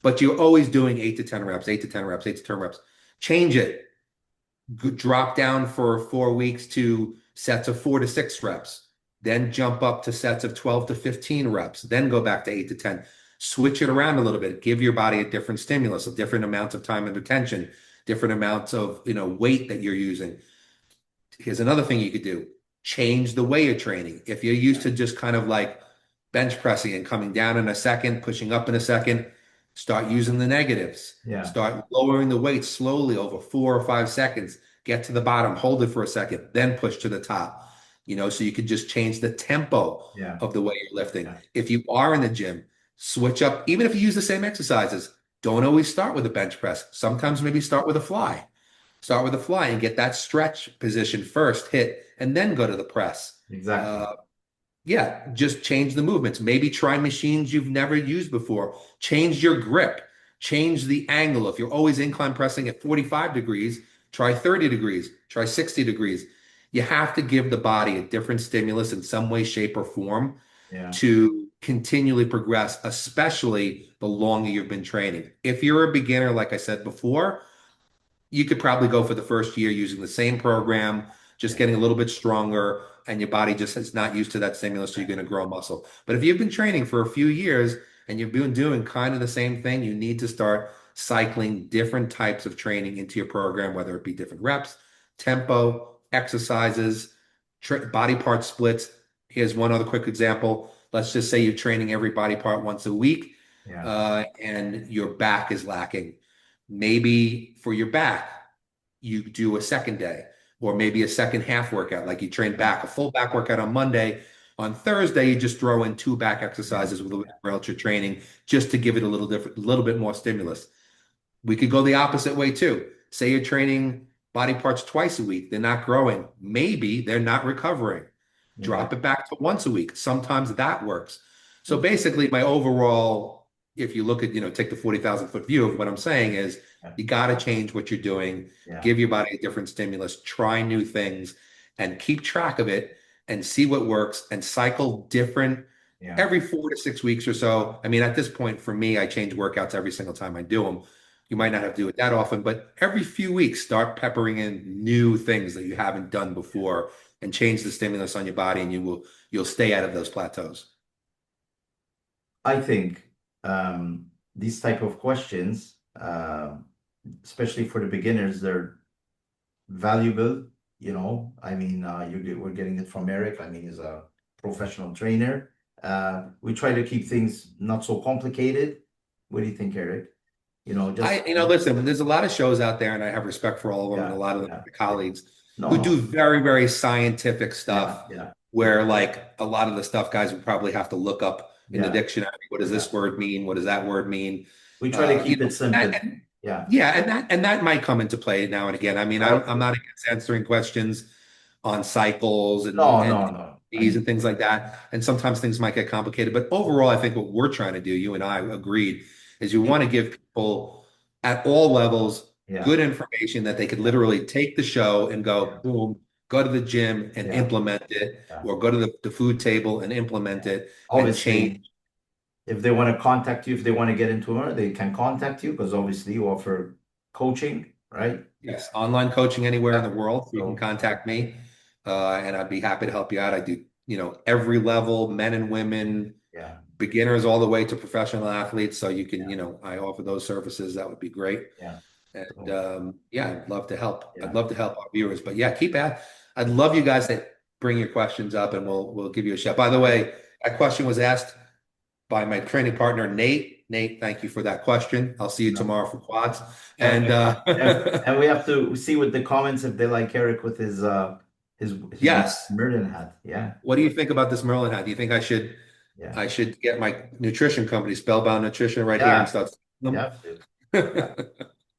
B: but you're always doing 8 to 10 reps, 8 to 10 reps, 8 to 10 reps. Change it. Drop down for 4 weeks to sets of 4 to 6 reps, then jump up to sets of 12 to 15 reps, then go back to 8 to 10. Switch it around a little bit. Give your body a different stimulus, a different amount of time and attention, different amounts of weight that you're using. Here's another thing you could do. Change the way you're training. If you're used to just kind of like bench pressing and coming down in a second, pushing up in a second, start using the negatives.
A: Yeah,
B: Start lowering the weight slowly over 4 or 5 seconds. Get to the bottom, hold it for a second, then push to the top. So you could just change the tempo
A: yeah,
B: of the way you're lifting.
A: yeah,
B: If you are in the gym, switch up. Even if you use the same exercises, don't always start with a bench press. Sometimes maybe start with a fly. Start with a fly and get that stretch position first, hit, and then go to the press.
A: exactly.
B: Uh, yeah, just change the movements. Maybe try machines you've never used before. Change your grip. Change the angle. If you're always incline pressing at 45 degrees, try 30 degrees, try 60 degrees. You have to give the body a different stimulus in some way, shape, or form
A: Yeah,
B: to continually progress, especially the longer you've been training. If you're a beginner, like I said before, you could probably go for the first year using the same program, just
A: yeah,
B: getting a little bit stronger, and your body just is not used to that stimulus, so you're going to grow muscle. But if you've been training for a few years and you've been doing kind of the same thing, you need to start cycling different types of training into your program, whether it be different reps, tempo, exercises, body part splits. Here's one other quick example. Let's just say you're training every body part once a week,
A: yeah,
B: and your back is lacking. Maybe for your back, you do a second day or maybe a second half workout. Like you train
A: yeah,
B: back, a full back workout on Monday. On Thursday, you just throw in 2 back
A: yeah,
B: exercises with a little ultra training just to give it a little different, a little bit more stimulus. We could go the opposite way too. Say you're training body parts twice a week, they're not growing. Maybe they're not recovering.
A: yeah,
B: Drop it back to once a week. Sometimes that works. So basically, my overall, if you look at, take the 40,000 foot view of what I'm saying is
A: yeah,
B: you got to change what you're doing,
A: yeah,
B: give your body a different stimulus, try new things, and keep track of it and see what works and cycle different
A: yeah,
B: every 4 to 6 weeks or so. I mean, at this point, for me, I change workouts every single time I do them. You might not have to do it that often, but every few weeks, start peppering in new things that you haven't done before and change the stimulus on your body, and you'll stay out of those plateaus.
A: I think these type of questions, especially for the beginners, they're valuable. I mean, we're getting it from Eric. I mean, he's a professional trainer. We try to keep things not so complicated. What do you think, Eric? Just
B: Listen, there's a lot of shows out there, and I have respect for all of them, and a
A: yeah,
B: lot of them
A: yeah,
B: are
A: yeah.
B: colleagues
A: No,
B: who do
A: no,
B: very, very scientific
A: yeah,
B: stuff
A: yeah,
B: where like a lot of the stuff guys would probably have to look up in the
A: yeah,
B: dictionary. What does
A: yeah.
B: this word mean? What does that word mean?
A: We try to keep it
B: And,
A: simple.
B: and
A: Yeah.
B: yeah, and that might come into play now and again. I mean, I'm not against answering questions on cycles and
A: No,
B: and
A: no, no. I
B: these
A: mean,
B: and things like that. And sometimes things might get complicated. But overall, I think what we're trying to do, you and I agreed, is you want to give people at all levels
A: yeah,
B: good information that they could
A: yeah,
B: literally take the show and go,
A: yeah,
B: boom, go to the gym and
A: yeah,
B: implement it,
A: yeah,
B: or go to the food table and implement
A: yeah.
B: it and change.
A: Obviously, if they want to contact you, if they want to get into it, they can contact you because obviously you offer coaching, right?
B: Yes, online coaching anywhere in
A: Yeah.
B: the world. You can
A: So,
B: contact me, and I'd be happy to help you out. I do, every level, men and women,
A: yeah,
B: beginners all the way to professional athletes. So you can,
A: yeah,
B: I offer those services. That would be great.
A: yeah.
B: And
A: So,
B: yeah, I'd love to help. I'd
A: yeah.
B: love to help our viewers. But yeah, keep at. I'd love you guys to bring your questions up, and we'll give you a shout. By the way, that question was asked by my training partner, Nate. Nate, thank you for that question. I'll see you
A: No.
B: tomorrow for quads. And
A: Okay. And we have to see with the comments if they like Eric with his
B: yes,
A: Merlin hat. Yeah.
B: what do you think about this Merlin hat? Do you think
A: Yeah.
B: I should get my nutrition company, Spellbound Nutrition, right here and
A: Yeah.
B: start selling
A: Yeah, dude. Yeah.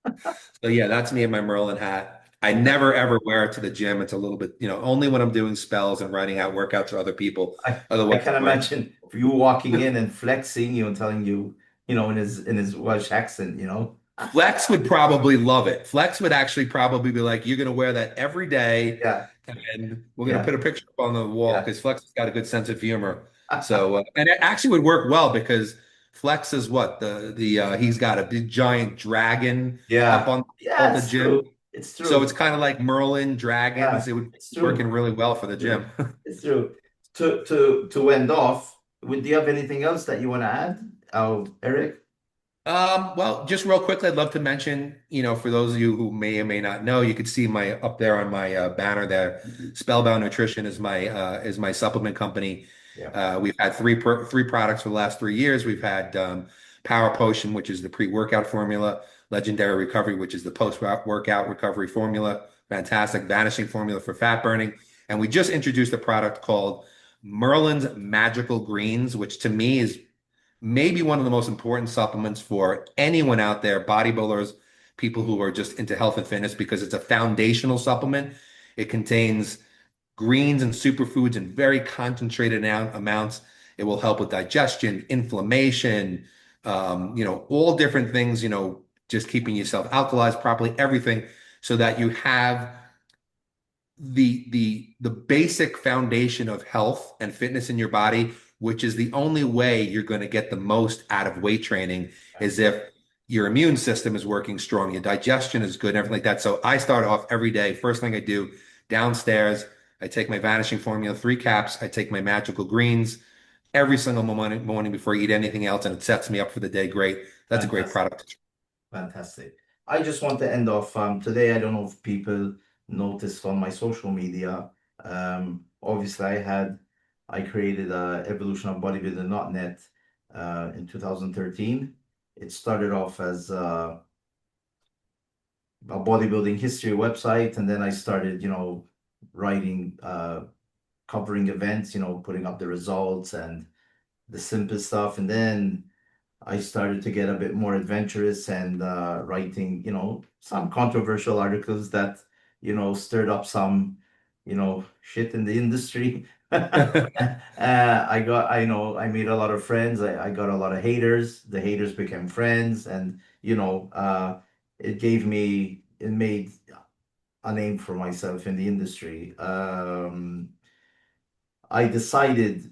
B: them? So yeah, that's me and my Merlin hat. I
A: Yeah.
B: never ever wear it to the gym. It's a little bit, only when I'm doing spells and writing out workouts for other people.
A: I
B: Otherwise,
A: can imagine you walking in and flexing you and telling you, in his Welsh accent, you know.
B: Flex would probably love it. Flex would actually probably be like, "You're going to wear that every day,
A: Yeah.
B: and we're going to
A: Yeah.
B: put a picture up on the wall,"
A: Yeah.
B: because Flex has got a good sense of humor. So, and it actually would work well because Flex is what he's got a big giant dragon up
A: Yeah.
B: on
A: Yeah,
B: the
A: it's
B: gym.
A: true. It's
B: So it's
A: true.
B: kind of like Merlin dragons.
A: Yeah,
B: It would be
A: it's
B: working
A: true.
B: really well for the
A: True.
B: gym.
A: It's true. To end off, do you have anything else that you want to add? Oh, Eric?
B: Well, just real quickly, I'd love to mention, for those of you who may or may not know, you could see my up there on my banner there. Spellbound Nutrition is my supplement company.
A: Yeah.
B: We've had three products for the last 3 years. We've had Power Potion, which is the pre-workout formula, Legendary Recovery, which is the post-workout recovery formula, fantastic vanishing formula for fat burning, and we just introduced a product called Merlin's Magical Greens, which to me is maybe one of the most important supplements for anyone out there, bodybuilders, people who are just into health and fitness, because it's a foundational supplement. It contains greens and superfoods in very concentrated amounts. It will help with digestion, inflammation, all different things, just keeping yourself alkalized properly, everything, so that you have the basic foundation of health and fitness in your body, which is the only way you're going to get the most out of weight training, is if your immune system is working strong, your digestion is good, and everything like that. So I start off every day. First thing I do downstairs, I take my vanishing formula, 3 caps. I take my magical greens every single morning before I eat anything else, and it sets me up for the day. Great. That's a great
A: Fantastic.
B: product.
A: Fantastic. I just want to end off today. I don't know if people noticed on my social media. Obviously, I created evolution of bodybuilder.net in 2013. It started off as a bodybuilding history website, and then I started, writing, covering events, putting up the results and the simple stuff, and then I started to get a bit more adventurous and writing, some controversial articles that, stirred up some, shit in the industry. I made a lot of friends. I got a lot of haters. The haters became friends, and it made a name for myself in the industry. I decided,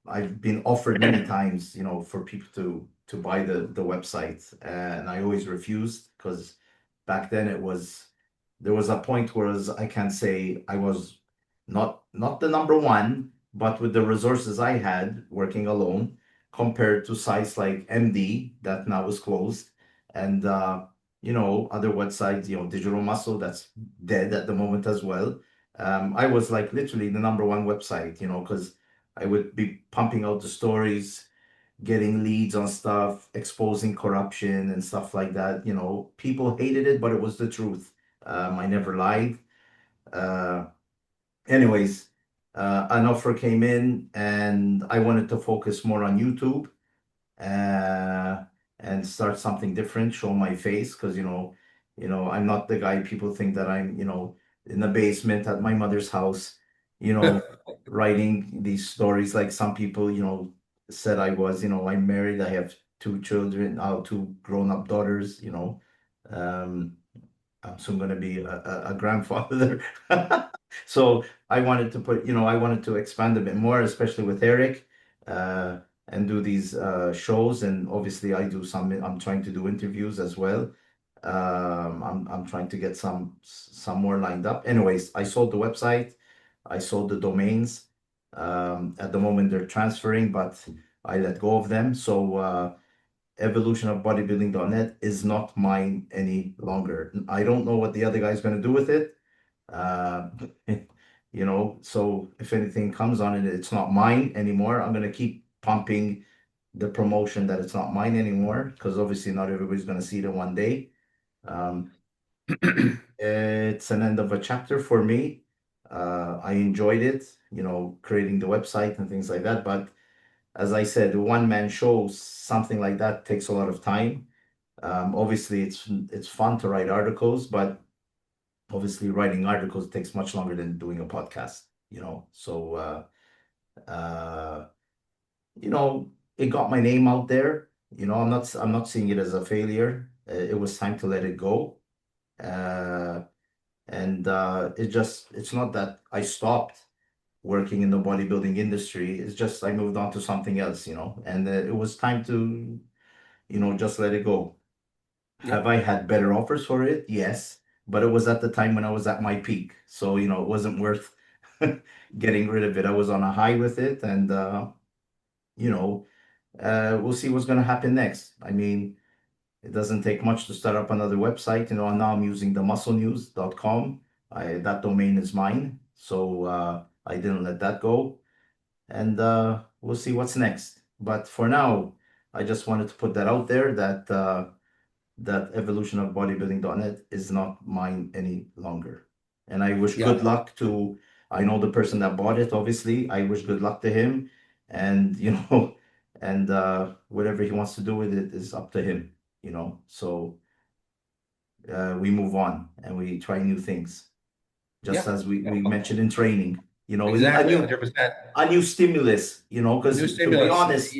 A: I've been offered many times, for people to buy the website, and I always refused because back then there was a point where I can't say I was not the number one, but with the resources I had working alone compared to sites like MD that now is closed, and other websites, Digital Muscle that's dead at the moment as well. I was like literally the number one website, because I would be pumping out the stories, getting leads on stuff, exposing corruption and stuff like that. People hated it, but it was the truth. I never lied. Uh, Anyways, an offer came in, and I wanted to focus more on YouTube uh, and start something different, show my face, because I'm not the guy people think that I'm, in the basement at my mother's house, you know, writing these stories like some people, said I was. I'm married, I have 2 children, 2 grown-up daughters, um, I'm soon going to be a grandfather. So I wanted to expand a bit more, especially with Eric. Uh, and do these shows. And obviously, I'm trying to do interviews as well. I'm trying to get some more lined up. Anyways, I sold the website, I sold the domains. At the moment, they're transferring, but I let go of them. So evolution of bodybuilding.net is not mine any longer. I don't know what the other guy's going to do with it. Uh, so if anything comes on it, it's not mine anymore. I'm going to keep pumping the promotion that it's not mine anymore, because obviously not everybody's going to see it in one day. Um, it's an end of a chapter for me. I enjoyed it, creating the website and things like that. But as I said, the one-man show, something like that takes a lot of time. Obviously, it's fun to write articles, but obviously writing articles takes much longer than doing a podcast, So, uh, it got my name out there. I'm not seeing it as a failure. It was time to let it go. Uh, and it's not that I stopped working in the bodybuilding industry. It's just I moved on to something else, and it was time to, just let it go. Have
B: Yep.
A: I had better offers for it? Yes, but it was at the time when I was at my peak. So, it wasn't worth getting rid of it. I was on a high with it, and you know, we'll see what's going to happen next. I mean, it doesn't take much to start up another website. And now I'm using themusclenews.com. That domain is mine, so I didn't let that go, and we'll see what's next. But for now, I just wanted to put that out there that evolution of bodybuilding.net is not mine any longer. And I wish
B: Yeah.
A: good luck to, I know the person that bought it, obviously. I wish good luck to him. And, and whatever he wants to do with it is up to him. So we move on and we try new things, just
B: Yeah.
A: as we,
B: Yeah.
A: we mentioned in training, a
B: Exactly.
A: new
B: 100%.
A: a new stimulus, because
B: New
A: to be
B: stimulus.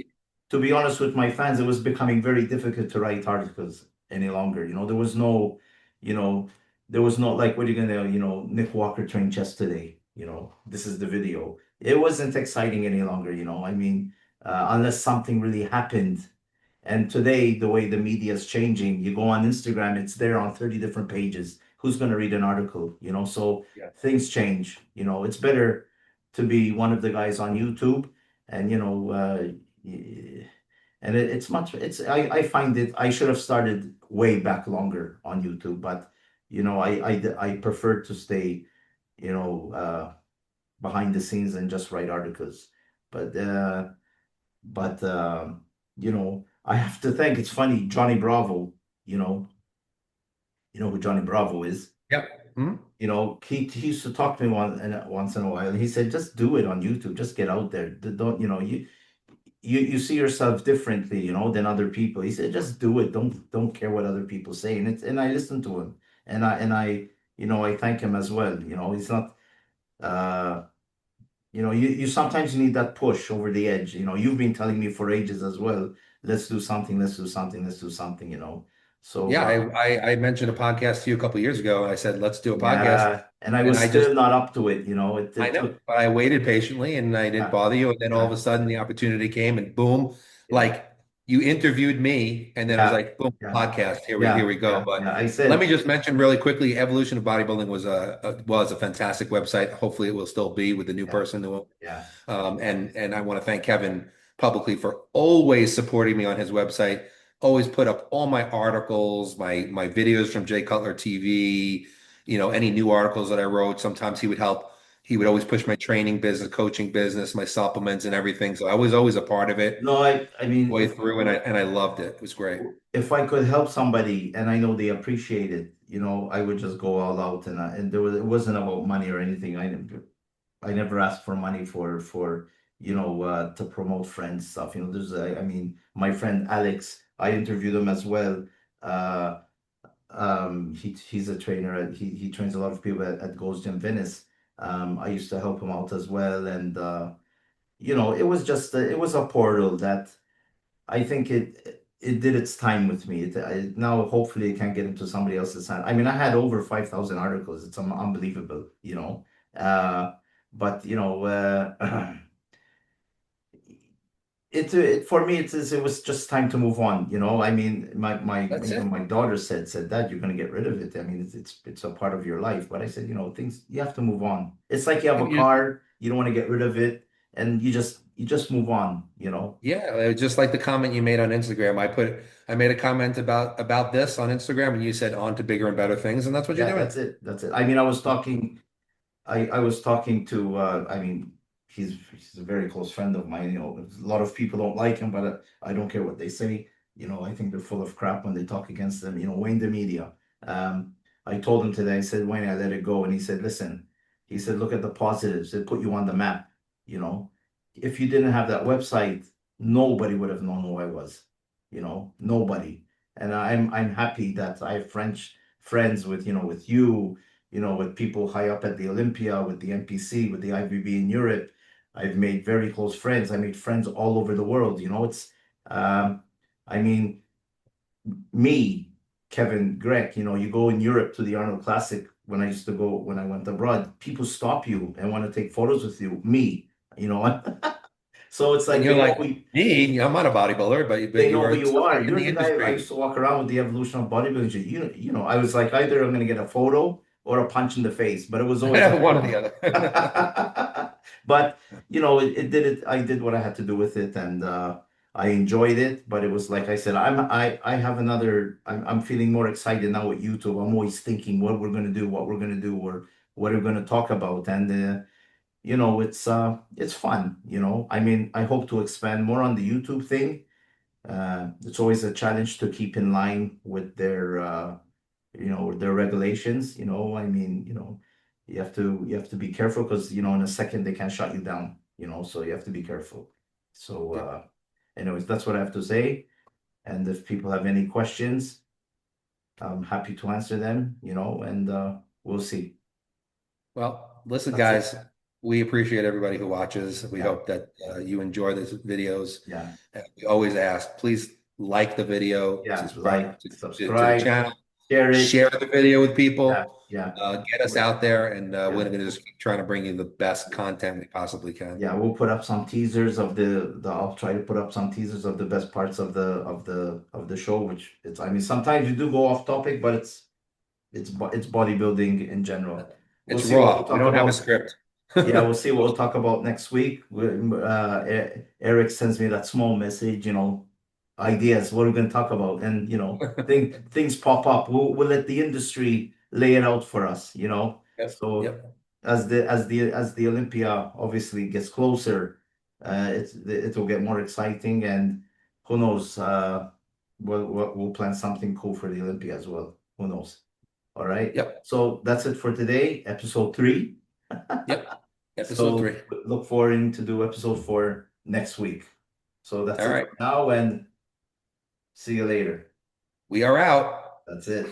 A: honest, with my fans, it was becoming very difficult to write articles any longer. You know, there was no like, what are you gonna, Nick Walker trained chest today. This is the video. It wasn't exciting any longer. I mean, unless something really happened. And today, the way the media is changing, you go on Instagram, it's there on 30 different pages. Who's going to read an article? So
B: Yeah.
A: things change. It's better to be one of the guys on YouTube, and and it's much. I find it. I should have started way back longer on YouTube, but I prefer to stay you know uh, behind the scenes and just write articles. But I have to think. It's funny, Johnny Bravo. You know, you know who Johnny Bravo is.
B: Yep. Mhm.
A: He used to talk to me once in a while. He said, "Just do it on YouTube. Just get out there. Don't you see yourself differently, than other people." He said, "Just do it. Don't care what other people say." And I listen to him, and I thank him as well. He's not. Uh, you sometimes you need that push over the edge. You've been telling me for ages as well. Let's do something. Let's do something. Let's do something. So
B: Yeah. I mentioned a podcast to you a couple of years ago, and I said, let's do a podcast.
A: yeah, and I
B: And
A: was
B: I just
A: still not up to it.
B: I
A: It
B: know,
A: took.
B: but I waited patiently and I didn't
A: Yeah,
B: bother you. And then all of
A: yeah,
B: a sudden the opportunity came and boom,
A: yeah,
B: like you interviewed me and then it was
A: yeah,
B: like, boom,
A: yeah,
B: podcast. Here
A: yeah,
B: we go.
A: yeah,
B: But
A: yeah. I
B: let me
A: said,
B: just mention really quickly, Evolution of Bodybuilding was a fantastic website. Hopefully it will still be with the new
A: yeah,
B: person who,
A: yeah,
B: and I want to thank Kevin publicly for always supporting me on his website. Always put up all my articles, my videos from Jay Cutler TV, any new articles that I wrote. Sometimes he would help. He would always push my training business, coaching business, my supplements and everything. So I was always a part of it
A: no. I mean,
B: way through, and I loved it. It was great.
A: if I could help somebody, and I know they appreciate it, I would just go all out, and it wasn't about money or anything. I never asked for money for to promote friends stuff. I mean, my friend Alex, I interviewed him as well. Uh, he's a trainer. He trains a lot of people at Gold's Gym Venice. I used to help him out as well, and it was just it was a portal that I think it did its time with me. Now hopefully it can get into somebody else's hand. I mean, I had over 5,000 articles. It's unbelievable. Uh, but for me it was just time to move on. I mean, my
B: That's
A: even
B: it.
A: my daughter said that you're gonna get rid of it. I mean, it's a part of your life. But I said, things you have to move on. It's like you have a car, you don't want to get rid of it, and you just move on.
B: Yeah, it was just like the comment you made on Instagram. I made a comment about this on Instagram, and you said on to bigger and better things, and that's what you're
A: Yeah,
B: doing.
A: that's it. That's it. I mean, I was talking to, I mean, he's a very close friend of mine. You know, a lot of people don't like him, but I don't care what they say. You know, I think they're full of crap when they talk against them. You know, Wayne the media. Um, I told him today. I said, Wayne, I let it go, and he said, listen. He said, look at the positives. It put you on the map. You know, if you didn't have that website, nobody would have known who I was. You know, nobody. And I'm happy that I have friends with with you, with people high up at the Olympia, with the NPC, with the IVB in Europe. I've made very close friends. I made friends all over the world. You know, um, I mean, me, Kevin, Grech, you go in Europe to the Arnold Classic when I used to go, when I went abroad, people stop you and want to take photos with you. Me, you know, so it's
B: And
A: like
B: you're like, me, I'm not a bodybuilder, but
A: they
B: you
A: know who
B: are
A: you are.
B: somebody in
A: You're
B: the
A: the guy I
B: industry.
A: used to walk around with the evolution of bodybuilding. I was like, either I'm going to get a photo or a punch in the face, but it was always a
B: One or
A: photo.
B: the other.
A: But it did it. I did what I had to do with it, and I enjoyed it. But it was like I said, I have another. I'm feeling more excited now with YouTube. I'm always thinking what we're going to do, what we're going to do, or what we're going to talk about, and it's fun. I mean, I hope to expand more on the YouTube thing. It's always a challenge to keep in line with their regulations. I mean, you have to be careful because in a second they can shut you down. So you have to be careful. So,
B: Yeah.
A: anyways, that's what I have to say. And if people have any questions, I'm happy to answer them. And we'll see.
B: Well, listen,
A: That's it.
B: guys, we appreciate everybody who watches. We
A: Yeah,
B: hope that you enjoy these videos.
A: yeah,
B: And we always ask, please like the video,
A: yeah.
B: subscribe
A: Like,
B: to the
A: subscribe,
B: channel,
A: share it.
B: share the video with
A: Yeah,
B: people,
A: yeah,
B: get us out there, and we're
A: yeah.
B: going to just keep trying to bring you the best content we possibly can.
A: Yeah, we'll put up some teasers of the I'll try to put up some teasers of the best parts of the show, which I mean sometimes you do go off topic, but it's bodybuilding in general. We'll
B: It's
A: see what we'll
B: raw. We
A: talk
B: don't have a
A: about.
B: script.
A: Yeah, we'll see what we'll talk about next week. Eric sends me that small message, ideas, what we're going to talk about. And, things pop up. We'll let the industry lay it out for us.
B: Yep.
A: So
B: Yep.
A: as the Olympia obviously gets closer, it will get more exciting. And who knows, we'll plan something cool for the Olympia as well. Who knows? All right.
B: Yep.
A: So that's it for today, episode 3.
B: Yep. Episode
A: So
B: 3.
A: look forward to do episode 4 next week. So that's
B: All
A: it
B: right.
A: for now, and see you later.
B: We are out.
A: That's it.